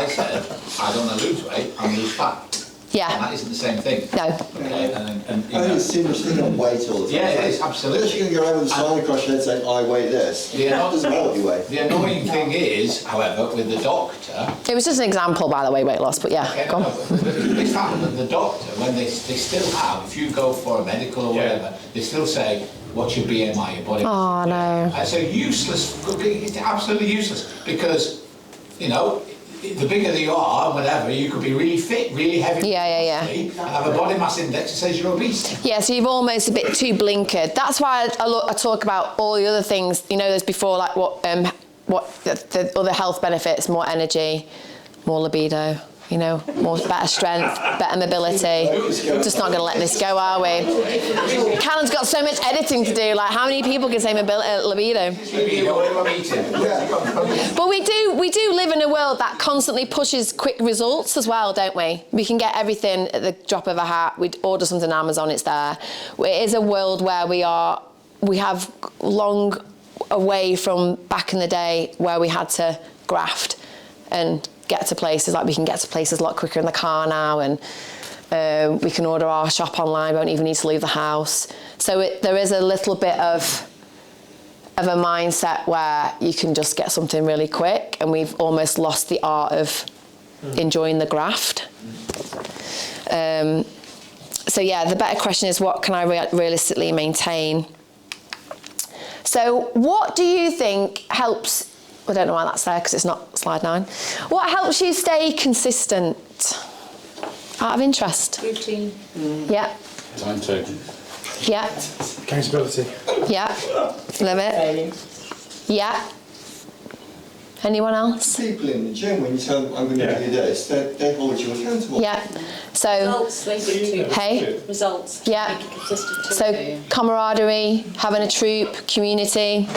said, I don't want to lose weight, I want to lose fat. Yeah. And that isn't the same thing. No. Okay, I think it's too much thing on weight all the time. Yeah, it is, absolutely. You're going to go around with a sign across your head saying, I weigh this. That doesn't matter what you weigh. The annoying thing is, however, with the doctor... It was just an example, by the way, weight loss, but yeah, okay, go on. It's happened that the doctor, when they still have, if you go for a medical or whatever, they still say, what's your BMI, your body? Oh, no. It's useless, it's absolutely useless, because, you know, the bigger you are, whatever, you could be really fit, really heavy, and have a body mass index that says you're obese. Yeah, so you've almost a bit too blinkered. That's why I talk about all the other things, you know, there's before, like what the other health benefits, more energy, more libido, you know, better strength, better mobility. We're just not going to let this go, are we? Callum's got so much editing to do. Like, how many people can say libido? But we do live in a world that constantly pushes quick results as well, don't we? We can get everything at the drop of a hat. We order something on Amazon, it's there. It is a world where we have long away from back in the day where we had to graft and get to places. Like, we can get to places a lot quicker in the car now, and we can order our shop online, we don't even need to leave the house. So there is a little bit of a mindset where you can just get something really quick, and we've almost lost the art of enjoying the graft. So yeah, the better question is, what can I realistically maintain? So what do you think helps, I don't know why that's there because it's not slide 9. What helps you stay consistent? Out of interest? Routine. Yeah. Timetable. Yeah. Accountability. Yeah. Love it. Yeah. Anyone else? People in the gym, when you tell them, I'm going to do this, they hold you accountable. Yeah. So, Results, they do too. hey? Results. Yeah. Make it consistent too. So camaraderie, having a troop, community.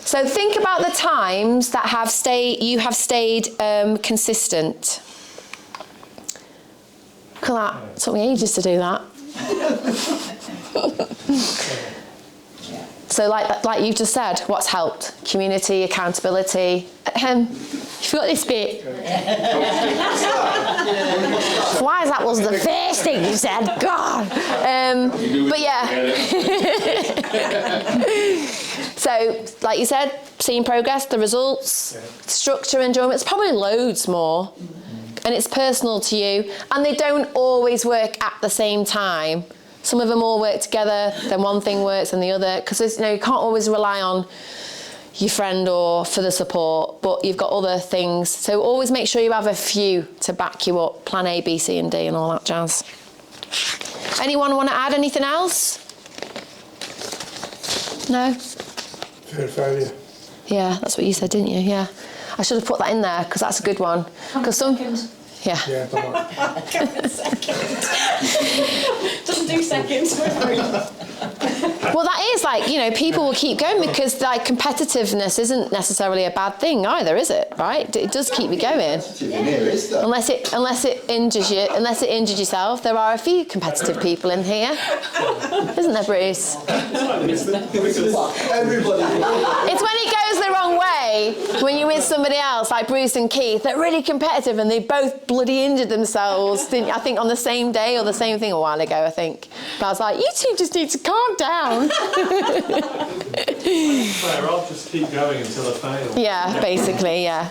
So think about the times that you have stayed consistent. Look at that. It took me ages to do that. So like you've just said, what's helped? Community, accountability. You forgot this bit. Why that was the first thing you said? God. But yeah. So, like you said, seeing progress, the results, structure, enjoyment. It's probably loads more. And it's personal to you. And they don't always work at the same time. Some of them all work together, then one thing works and the other. Because you can't always rely on your friend or for the support, but you've got other things. So always make sure you have a few to back you up. Plan A, B, C and D and all that jazz. Anyone want to add anything else? No? Fear of failure. Yeah, that's what you said, didn't you? Yeah. I should have put that in there because that's a good one. Because some... Yeah. Yeah, Doesn't do seconds. Well, that is people will keep going because competitiveness isn't necessarily a bad thing either, is it? Right? It does keep you going. Unless it injures you, unless it injured yourself. There are a few competitive people in here, isn't there, Bruce? Everybody. It's when it goes the wrong way, when you're with somebody else like Bruce and Keith, they're really competitive and they both bloody injured themselves, I think on the same day or the same thing a while ago, I think. But I was like, you two just need to calm down. I'll just keep going until I fail. Yeah, basically, yeah.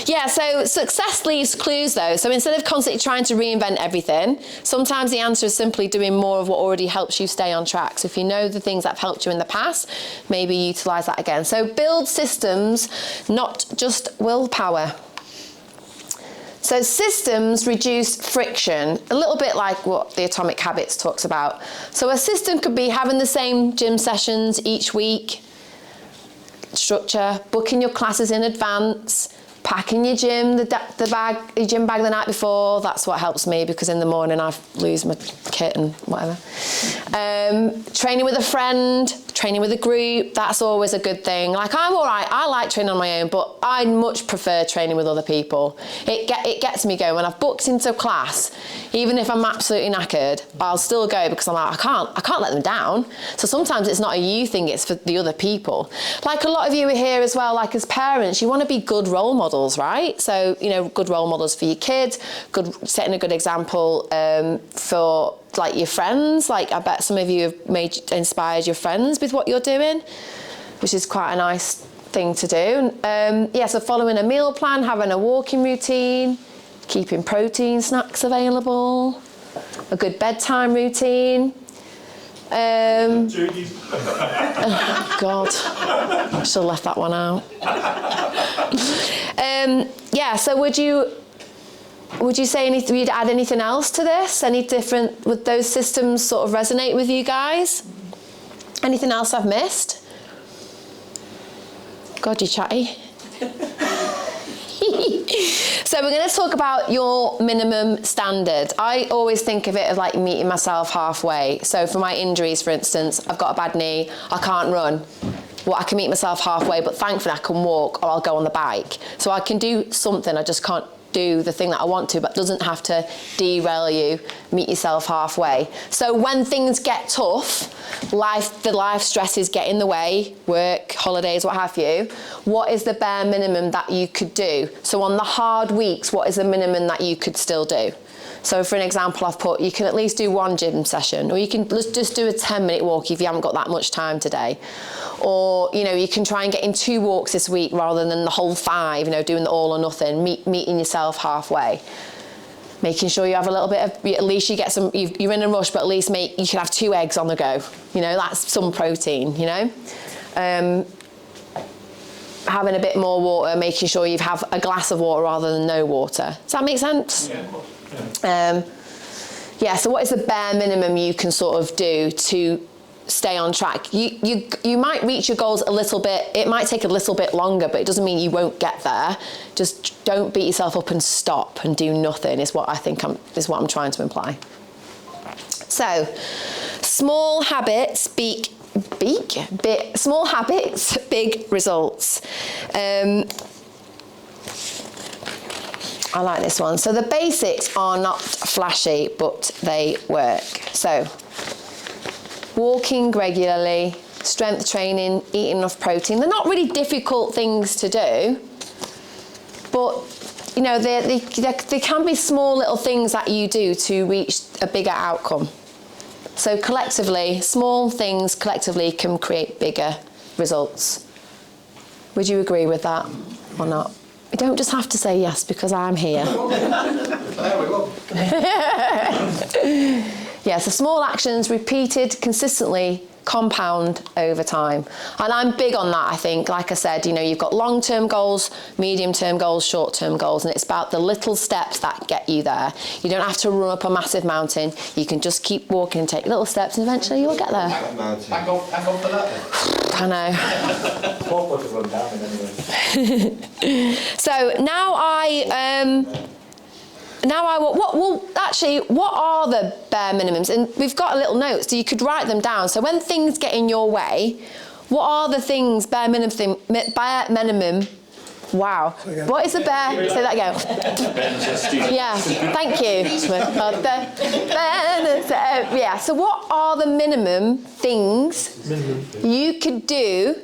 Yeah, so success leaves clues though. So instead of constantly trying to reinvent everything, sometimes the answer is simply doing more of what already helps you stay on track. So if you know the things that have helped you in the past, maybe utilise that again. So build systems, not just willpower. So systems reduce friction, a little bit like what the Atomic Habits talks about. So a system could be having the same gym sessions each week, structure, booking your classes in advance, packing your gym, your gym bag the night before. That's what helps me because in the morning I lose my kit and whatever. Training with a friend, training with a group, that's always a good thing. Like, I'm all right, I like training on my own, but I much prefer training with other people. It gets me going. When I've booked into a class, even if I'm absolutely knackered, I'll still go because I'm like, I can't let them down. So sometimes it's not a you thing, it's for the other people. Like a lot of you are here as well, like as parents, you want to be good role models, right? So, good role models for your kids, setting a good example for like your friends. Like I bet some of you have inspired your friends with what you're doing, which is quite a nice thing to do. So following a meal plan, having a walking routine, keeping protein snacks available, a good bedtime routine. Oh God, I should have left that one out. So would you say anything? You'd add anything else to this? Any different? Would those systems sort of resonate with you guys? Anything else I've missed? God, you chatty. So we're going to talk about your minimum standard. I always think of it as like meeting myself halfway. So for my injuries, for instance, I've got a bad knee, I can't run. Well, I can meet myself halfway, but thankfully I can walk or I'll go on the bike. So I can do something, I just can't do the thing that I want to, but doesn't have to derail you, meet yourself halfway. So when things get tough, the life stresses get in the way, work, holidays, what have you, what is the bare minimum that you could do? So on the hard weeks, what is the minimum that you could still do? So for an example, I've put, you can at least do one gym session, or you can just do a 10-minute walk if you haven't got that much time today. Or, you know, you can try and get in 2 walks this week rather than the whole 5, you know, doing the all or nothing, meeting yourself halfway. Making sure you have a little bit of, at least you get some, you're in a rush, but at least you can have 2 eggs on the go. You know, that's some protein, you know. Having a bit more water, making sure you have a glass of water rather than no water. Does that make sense? Yeah. Yeah, so what is the bare minimum you can sort of do to stay on track? You might reach your goals a little bit, it might take a little bit longer, but it doesn't mean you won't get there. Just don't beat yourself up and stop and do nothing is what I think is what I'm trying to imply. So, small habits, small habits, big results. I like this one. So the basics are not flashy, but they work. So walking regularly, strength training, eating enough protein. They're not really difficult things to do, but you know, they can be small little things that you do to reach a bigger outcome. So collectively, small things collectively can create bigger results. Would you agree with that or not? You don't just have to say yes because I'm here. Yeah, so small actions repeated consistently compound over time. And I'm big on that, I think. Like I said, you know, you've got long-term goals, medium-term goals, short-term goals, and it's about the little steps that get you there. You don't have to run up a massive mountain. You can just keep walking and take little steps, and eventually you'll get there. Hang on for that then. I know. So now what are the bare minimums? And we've got a little note, so you could write them down. So when things get in your way, what are the things, bare minimum, wow. What is the bare, say that again. Yeah, thank you. Yeah, so what are the minimum things you could do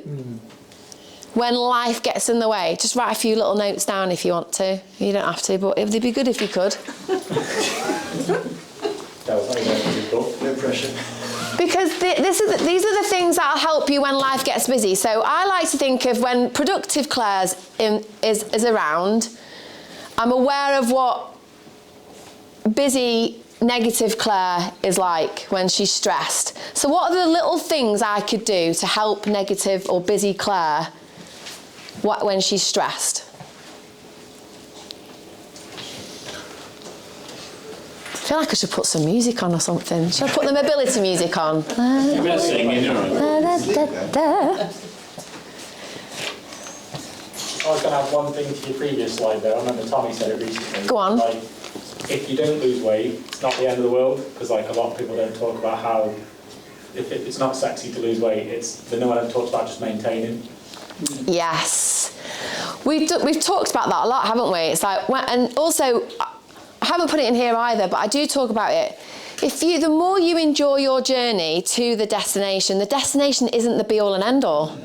when life gets in the way? Just write a few little notes down if you want to. You don't have to, but it'd be good if you could. No pressure. Because these are the things that'll help you when life gets busy. So I like to think of when productive Clare is around, I'm aware of what busy, negative Clare is like when she's stressed. So what are the little things I could do to help negative or busy Clare when she's stressed? I feel like I should put some music on or something. Should I put the mobility music on? You're going to sing in your own. I was going to add one thing to your previous slide there. I remember Tommy said it recently. Go on. Like, if you don't lose weight, it's not the end of the world, because like a lot of people don't talk about how if it's not sexy to lose weight, no one ever talks about just maintaining. Yes. We've talked about that a lot, haven't we? It's like, and also, I haven't put it in here either, but I do talk about it. The more you enjoy your journey to the destination isn't the be all and end all.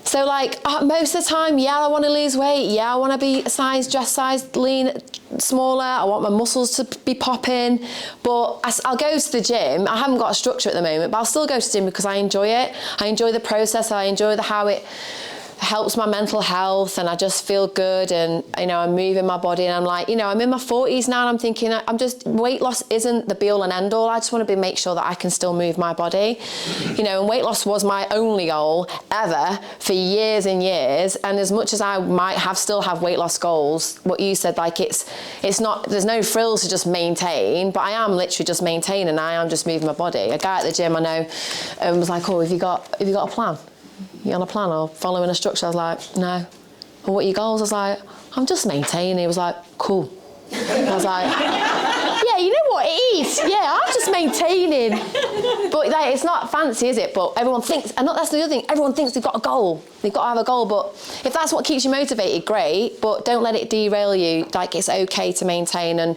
So like, most of the time, yeah, I want to lose weight. Yeah, I want to be dress size, lean, smaller. I want my muscles to be popping. But I'll go to the gym. I haven't got a structure at the moment, but I'll still go to the gym because I enjoy it. I enjoy the process. I enjoy how it helps my mental health, and I just feel good, and you know, I'm moving my body, and I'm like, you know, I'm in my 40s now, and I'm thinking weight loss isn't the be all and end all. I just want to make sure that I can still move my body, you know, and weight loss was my only goal ever for years and years. And as much as I might still have weight loss goals, what you said, like it's not, there's no frills to just maintain, but I am literally just maintaining. I am just moving my body. A guy at the gym I know was like, oh, have you got a plan? You on a plan or following a structure? I was like, no. well, what are your goals? I was like, I'm just maintaining. He was like, cool. I was like, yeah, you know what it is. Yeah, I'm just maintaining. But like, it's not fancy, is it? But everyone thinks, and that's the other thing, everyone thinks they've got a goal. They've got to have a goal, but if that's what keeps you motivated, great, but don't let it derail you. Like, it's okay to maintain, and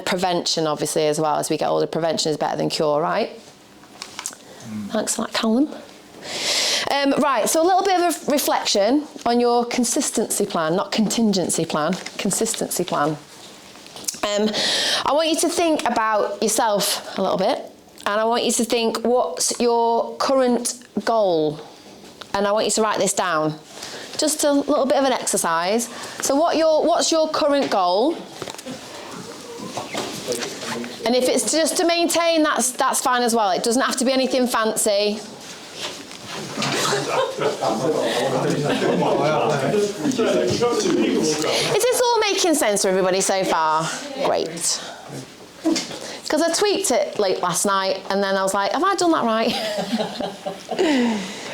prevention, obviously, as well. As we get older, prevention is better than cure, right? Thanks for that, Callum. Right, so a little bit of a reflection on your consistency plan, not contingency plan, consistency plan. I want you to think about yourself a little bit, and I want you to think, what's your current goal? And I want you to write this down. Just a little bit of an exercise. So what's your current goal? And if it's just to maintain, that's fine as well. It doesn't have to be anything fancy. Is this all making sense to everybody so far? Great. Because I tweaked it late last night, and then I was like, have I done that right?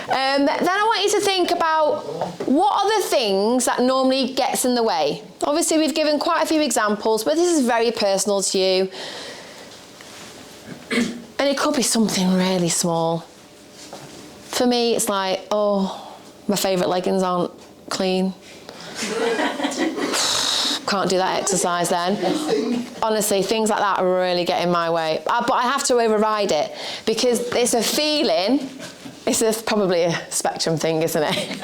Then I want you to think about, what are the things that normally gets in the way? Obviously, we've given quite a few examples, but this is very personal to you. And it could be something really small. For me, it's like, oh, my favourite leggings aren't clean. Can't do that exercise then. Honestly, things like that really get in my way. But I have to override it, because it's a feeling. It's probably a spectrum thing, isn't it?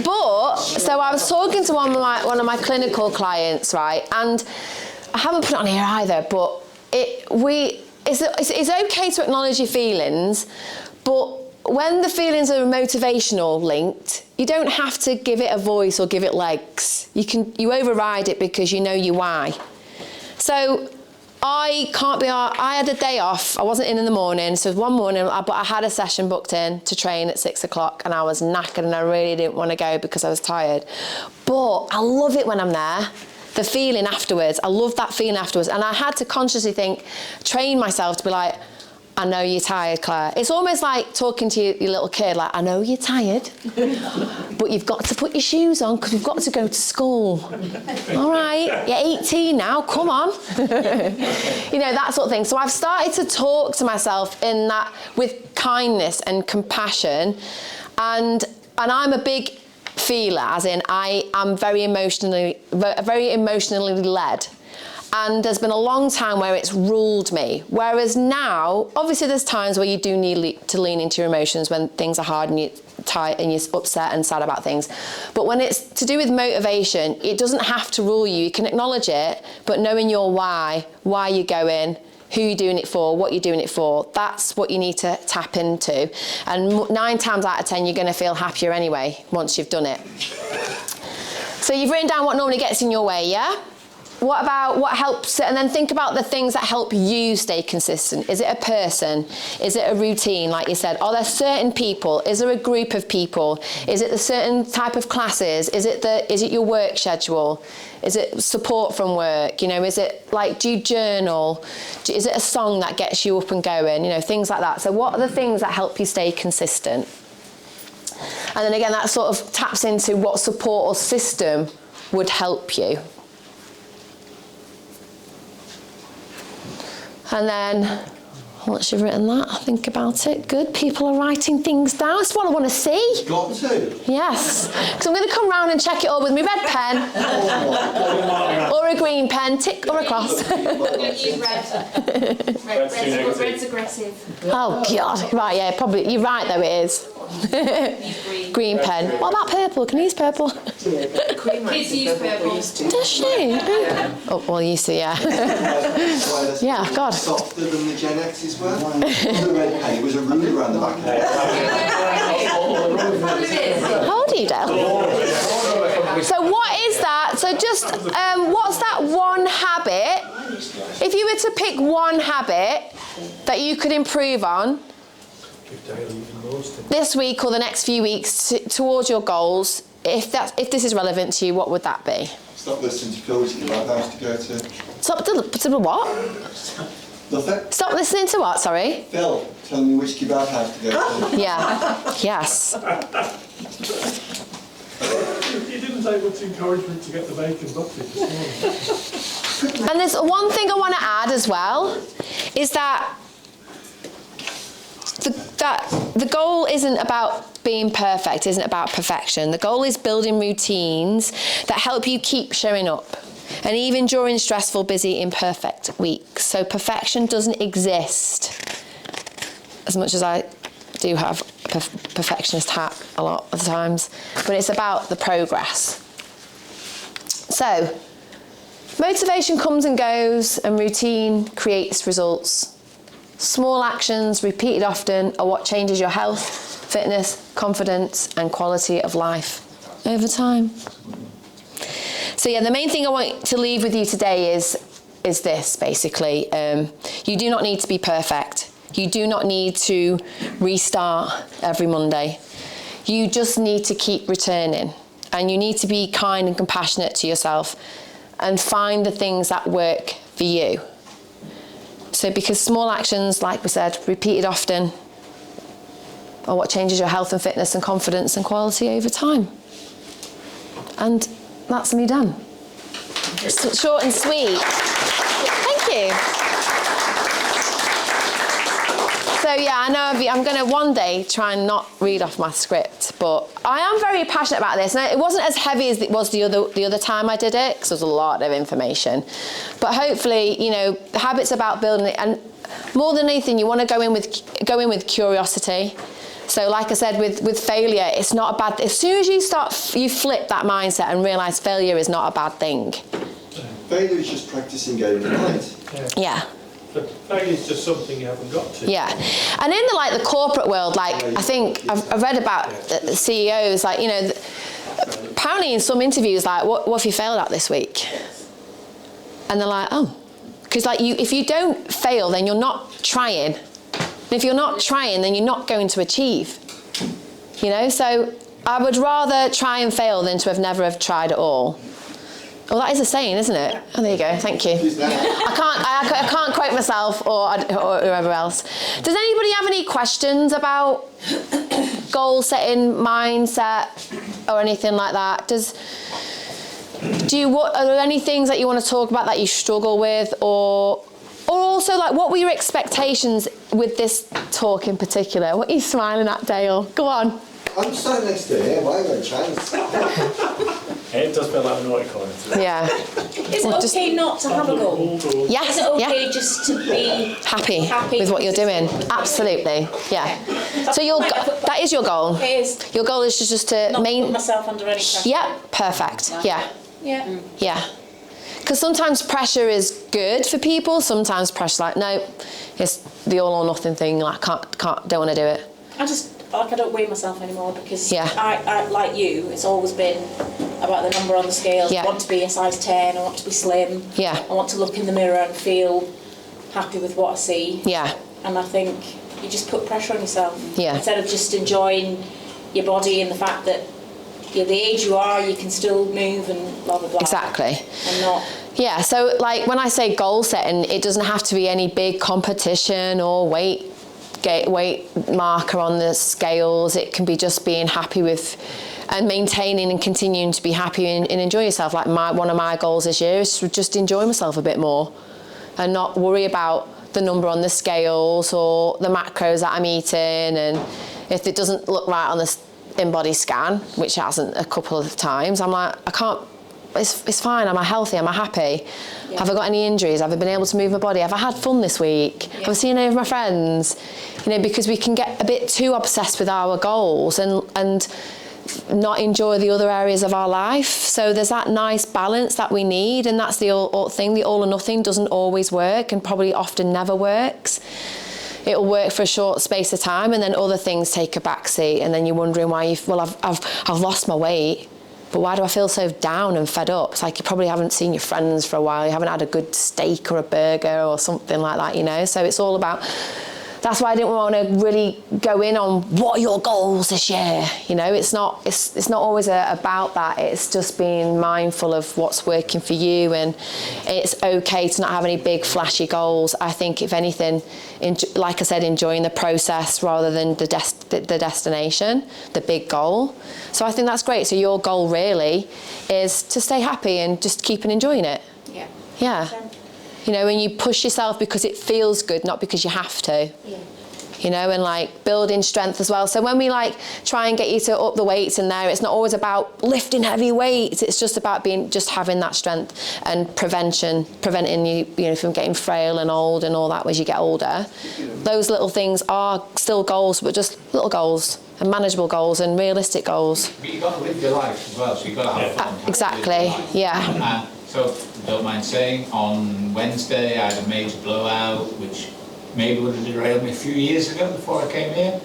But, so I was talking to one of my clinical clients, right, and I haven't put it on here either, but it's okay to acknowledge your feelings, but when the feelings are motivational linked, you don't have to give it a voice or give it legs. You override it because you know your why. So I had a day off. I wasn't in the morning, so one morning, but I had a session booked in to train at 6 o'clock, and I was knackered and I really didn't want to go because I was tired. But I love it when I'm there. The feeling afterwards, I love that feeling afterwards. And I had to consciously train myself to be like, I know you're tired, Claire. It's almost like talking to your little kid, like, I know you're tired, but you've got to put your shoes on because we've got to go to school. All right, you're 18 now, come on. You know, that sort of thing. So I've started to talk to myself in that with kindness and compassion. And I'm a big feeler, as in I am very emotionally led. And there's been a long time where it's ruled me. Whereas now, obviously there's times where you do need to lean into your emotions when things are hard and you're tired and you're upset and sad about things. But when it's to do with motivation, it doesn't have to rule you. You can acknowledge it, but knowing your why you're going, who you're doing it for, what you're doing it for, that's what you need to tap into. And 9 times out of 10, you're going to feel happier anyway once you've done it. So you've written down what normally gets in your way, yeah? What about what helps, and then think about the things that help you stay consistent. Is it a person? Is it a routine, like you said? Are there certain people? Is there a group of people? Is it a certain type of classes? Is it your work schedule? Is it support from work? You know, is it like, do you journal? Is it a song that gets you up and going? You know, things like that. So what are the things that help you stay consistent? And then again, that sort of taps into what support or system would help you. And then, once you've written that, think about it. Good, people are writing things down. That's what I want to see. Got to. Yes. Because I'm going to come round and check it all with my red pen. Or a green pen, tick or a cross. Use red. Red's aggressive. Oh, God. Right, yeah, probably. You're right, though, it is. Green pen. What about purple? Can you use purple? Kids use purple. Does she? Oh, well, used to, yeah. Yeah, God. Softer than the Gen X's were. The red pen, it was a ruler around the back of it. How old are you, Dale? So what is that? So just, what's that one habit? If you were to pick one habit that you could improve on this week or the next few weeks towards your goals, if this is relevant to you, what would that be? Stop listening to Phil, you like house to go to. Stop to what? Nothing. Stop listening to what, sorry? Phil, tell me which kebab house to go to. Yeah, yes. You didn't take much encouragement to get the bacon butty this morning. And there's one thing I want to add as well, is that the goal isn't about being perfect, isn't about perfection. The goal is building routines that help you keep showing up, and even during stressful, busy, imperfect weeks. So perfection doesn't exist, as much as I do have a perfectionist hat a lot of the times, but it's about the progress. So, motivation comes and goes, and routine creates results. Small actions, repeated often, are what changes your health, fitness, confidence, and quality of life over time. So yeah, the main thing I want to leave with you today is this, basically. You do not need to be perfect. You do not need to restart every Monday. You just need to keep returning, and you need to be kind and compassionate to yourself and find the things that work for you. So because small actions, like we said, repeated often, are what changes your health and fitness and confidence and quality over time. And that's me done. Short and sweet. Thank you. So yeah, I know I'm going to one day try and not read off my script, but I am very passionate about this. And it wasn't as heavy as it was the other time I did it, because there was a lot of information. But hopefully, you know, the habit's about building it, and more than anything, you want to go in with curiosity. So like I said, with failure, it's not a bad. As soon as you flip that mindset and realise failure is not a bad thing. Failure is just practicing getting it right. Yeah. But failure is just something you haven't got to. Yeah, and in the corporate world, I think I've read about the CEOs, apparently in some interviews, what have you failed at this week? And they're like, oh, because if you don't fail, then you're not trying. And if you're not trying, then you're not going to achieve. You know, so I would rather try and fail than to never have tried at all. Well, that is a saying, isn't it? Oh, there you go. Thank you. I can't quote myself or whoever else. Are anybody have any questions about goal setting, mindset, or anything like that? Are there any things that you want to talk about that you struggle with, or also what were your expectations with this talk in particular? What are you smiling at, Dale? Go on. I'm sat next to him. I have a chance. It does feel like a naughty corner. Yeah. Is it okay not to have a goal? Yes. Is it okay just to be happy with what you're doing? Absolutely. Yeah. So that is your goal. It is. Your goal is just to not put myself under any pressure. Yeah. Perfect. Yeah. Yeah. Yeah. Because sometimes pressure is good for people. Sometimes pressure's no, it's the all or nothing thing. Don't want to do it. I don't weigh myself anymore because yeah. I like you, it's always been about the number on the scale. Yeah. I want to be a size 10, I want to be slim. Yeah. I want to look in the mirror and feel happy with what I see. Yeah. And I think you just put pressure on yourself. Yeah. Instead of just enjoying your body and the fact that you're the age you are, you can still move and blah, blah, blah. Exactly. And not... Yeah, so when I say goal setting, it doesn't have to be any big competition or weight marker on the scales. It can be just being happy with and maintaining and continuing to be happy and enjoy yourself. One of my goals this year is to just enjoy myself a bit more and not worry about the number on the scales or the macros that I'm eating, and if it doesn't look right on the in-body scan, which it hasn't a couple of times, I'm like, I can't, it's fine, am I healthy, am I happy? Yeah. Have I got any injuries? Have I been able to move my body? Have I had fun this week? Yeah. Have I seen any of my friends? Because we can get a bit too obsessed with our goals and not enjoy the other areas of our life. So there's that nice balance that we need, and that's the all thing. The all or nothing doesn't always work, and probably often never works. It'll work for a short space of time, and then other things take a backseat, and then you're wondering why I've lost my weight. But why do I feel so down and fed up? It's like you probably haven't seen your friends for a while, you haven't had a good steak or a burger or something like that, So it's all about that's why I didn't want to really go in on what are your goals this year. You know, it's not always about that. It's just being mindful of what's working for you, and it's okay to not have any big flashy goals. I think if anything, like I said, enjoying the process rather than the destination, the big goal. So I think that's great. So your goal really is to stay happy and just keep on enjoying it. Yeah. Yeah. You know, and you push yourself because it feels good, not because you have to. Yeah. You know, and like building strength as well. So when we like try and get you to up the weights in there, it's not always about lifting heavy weights. It's just about just having that strength and preventing you from getting frail and old and all that as you get older. Those little things are still goals, but just little goals and manageable goals and realistic goals. But you've got to live your life as well, so you've got to have fun. Exactly, yeah. So, don't mind saying, on Wednesday I had a major blowout, which maybe would have derailed me a few years ago before I came here.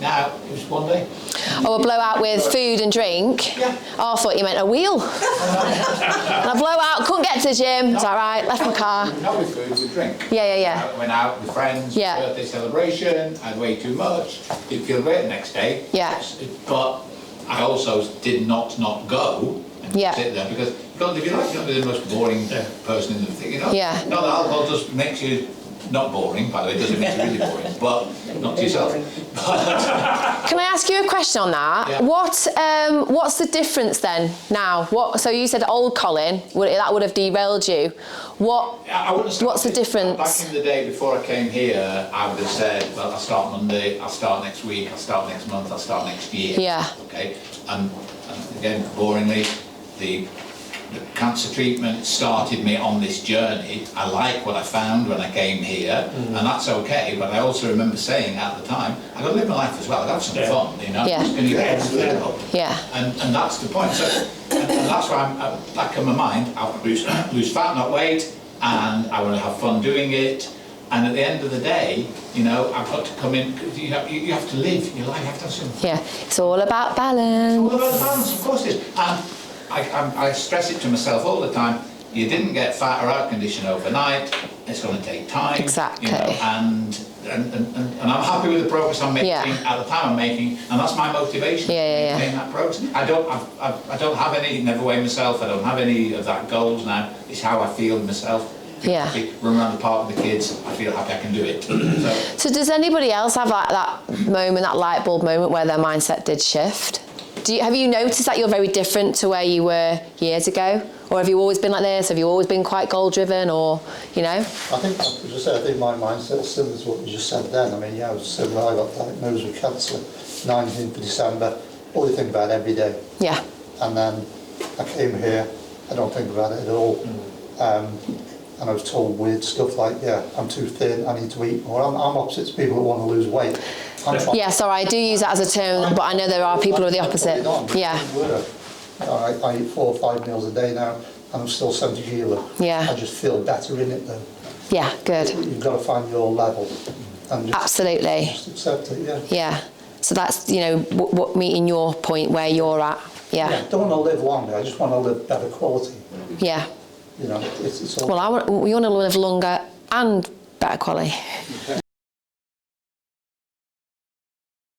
Now, it was one day. Oh, a blowout with food and drink? Yeah. Oh, I thought you meant a wheel. And a blowout, couldn't get to the gym. It's all right, left my car. Not with food, with drink. Yeah. I went out with friends, birthday celebration, I had way too much, didn't feel great the next day. Yeah. But I also did not go and sit there, because you can't live your life. You're not the most boring person in the thing, you know? Yeah. Not that alcohol just makes you not boring, by the way, it doesn't make you really boring, but not to yourself. Can I ask you a question on that? Yeah. What's the difference then now? So you said old Colin, that would have derailed you. What's the difference? Back in the day before I came here, I would have said, well, I'll start Monday, I'll start next week, I'll start next month, I'll start next year. Yeah. Okay, and again, boringly, the cancer treatment started me on this journey. I like what I found when I came here, and that's okay, but I also remember saying at the time, I've got to live my life as well, I've got to have some fun, you know? Yeah. I'm just going to get physical. Yeah. And that's the point. So, and that's why I'm back in my mind, I'll lose fat, not weight, and I want to have fun doing it. And at the end of the day, you know, I've got to come in, because you have to live your life, you have to have some fun. Yeah, it's all about balance. It's all about the balance, of course it is. And I stress it to myself all the time, you didn't get fat or out condition overnight, it's going to take time. Exactly. You know, and I'm happy with the progress I'm making at the time I'm making, and that's my motivation. Maintain that progress. I don't have any, never weigh myself, I don't have any of that goals now. It's how I feel myself. Yeah. Run around the park with the kids, I feel happy I can do it. So does anybody else have like that moment, that light bulb moment where their mindset did shift? Have you noticed that you're very different to where you were years ago? Or have you always been like this? Have you always been quite goal-driven, or, you know? I think my mindset's similar to what you just said then. I mean, yeah, I was similar. I got diagnosed with cancer 19th of December. All you think about every day. Yeah. And then I came here, I don't think about it at all. And I was told weird stuff like, I'm too thin, I need to eat more. I'm opposite to people who want to lose weight. Yeah, sorry, I do use that as a term, but I know there are people who are the opposite. Yeah. I eat 4 or 5 meals a day now, and I'm still 70 kilo. Yeah. I just feel better in it though. Yeah, good. You've got to find your level. And just, absolutely. Just accept it, yeah. Yeah. So that's, you know, what meeting your point where you're at. Yeah. I don't want to live longer, I just want to live better quality. Yeah. You know, it's all... Well, we want to live longer and better quality.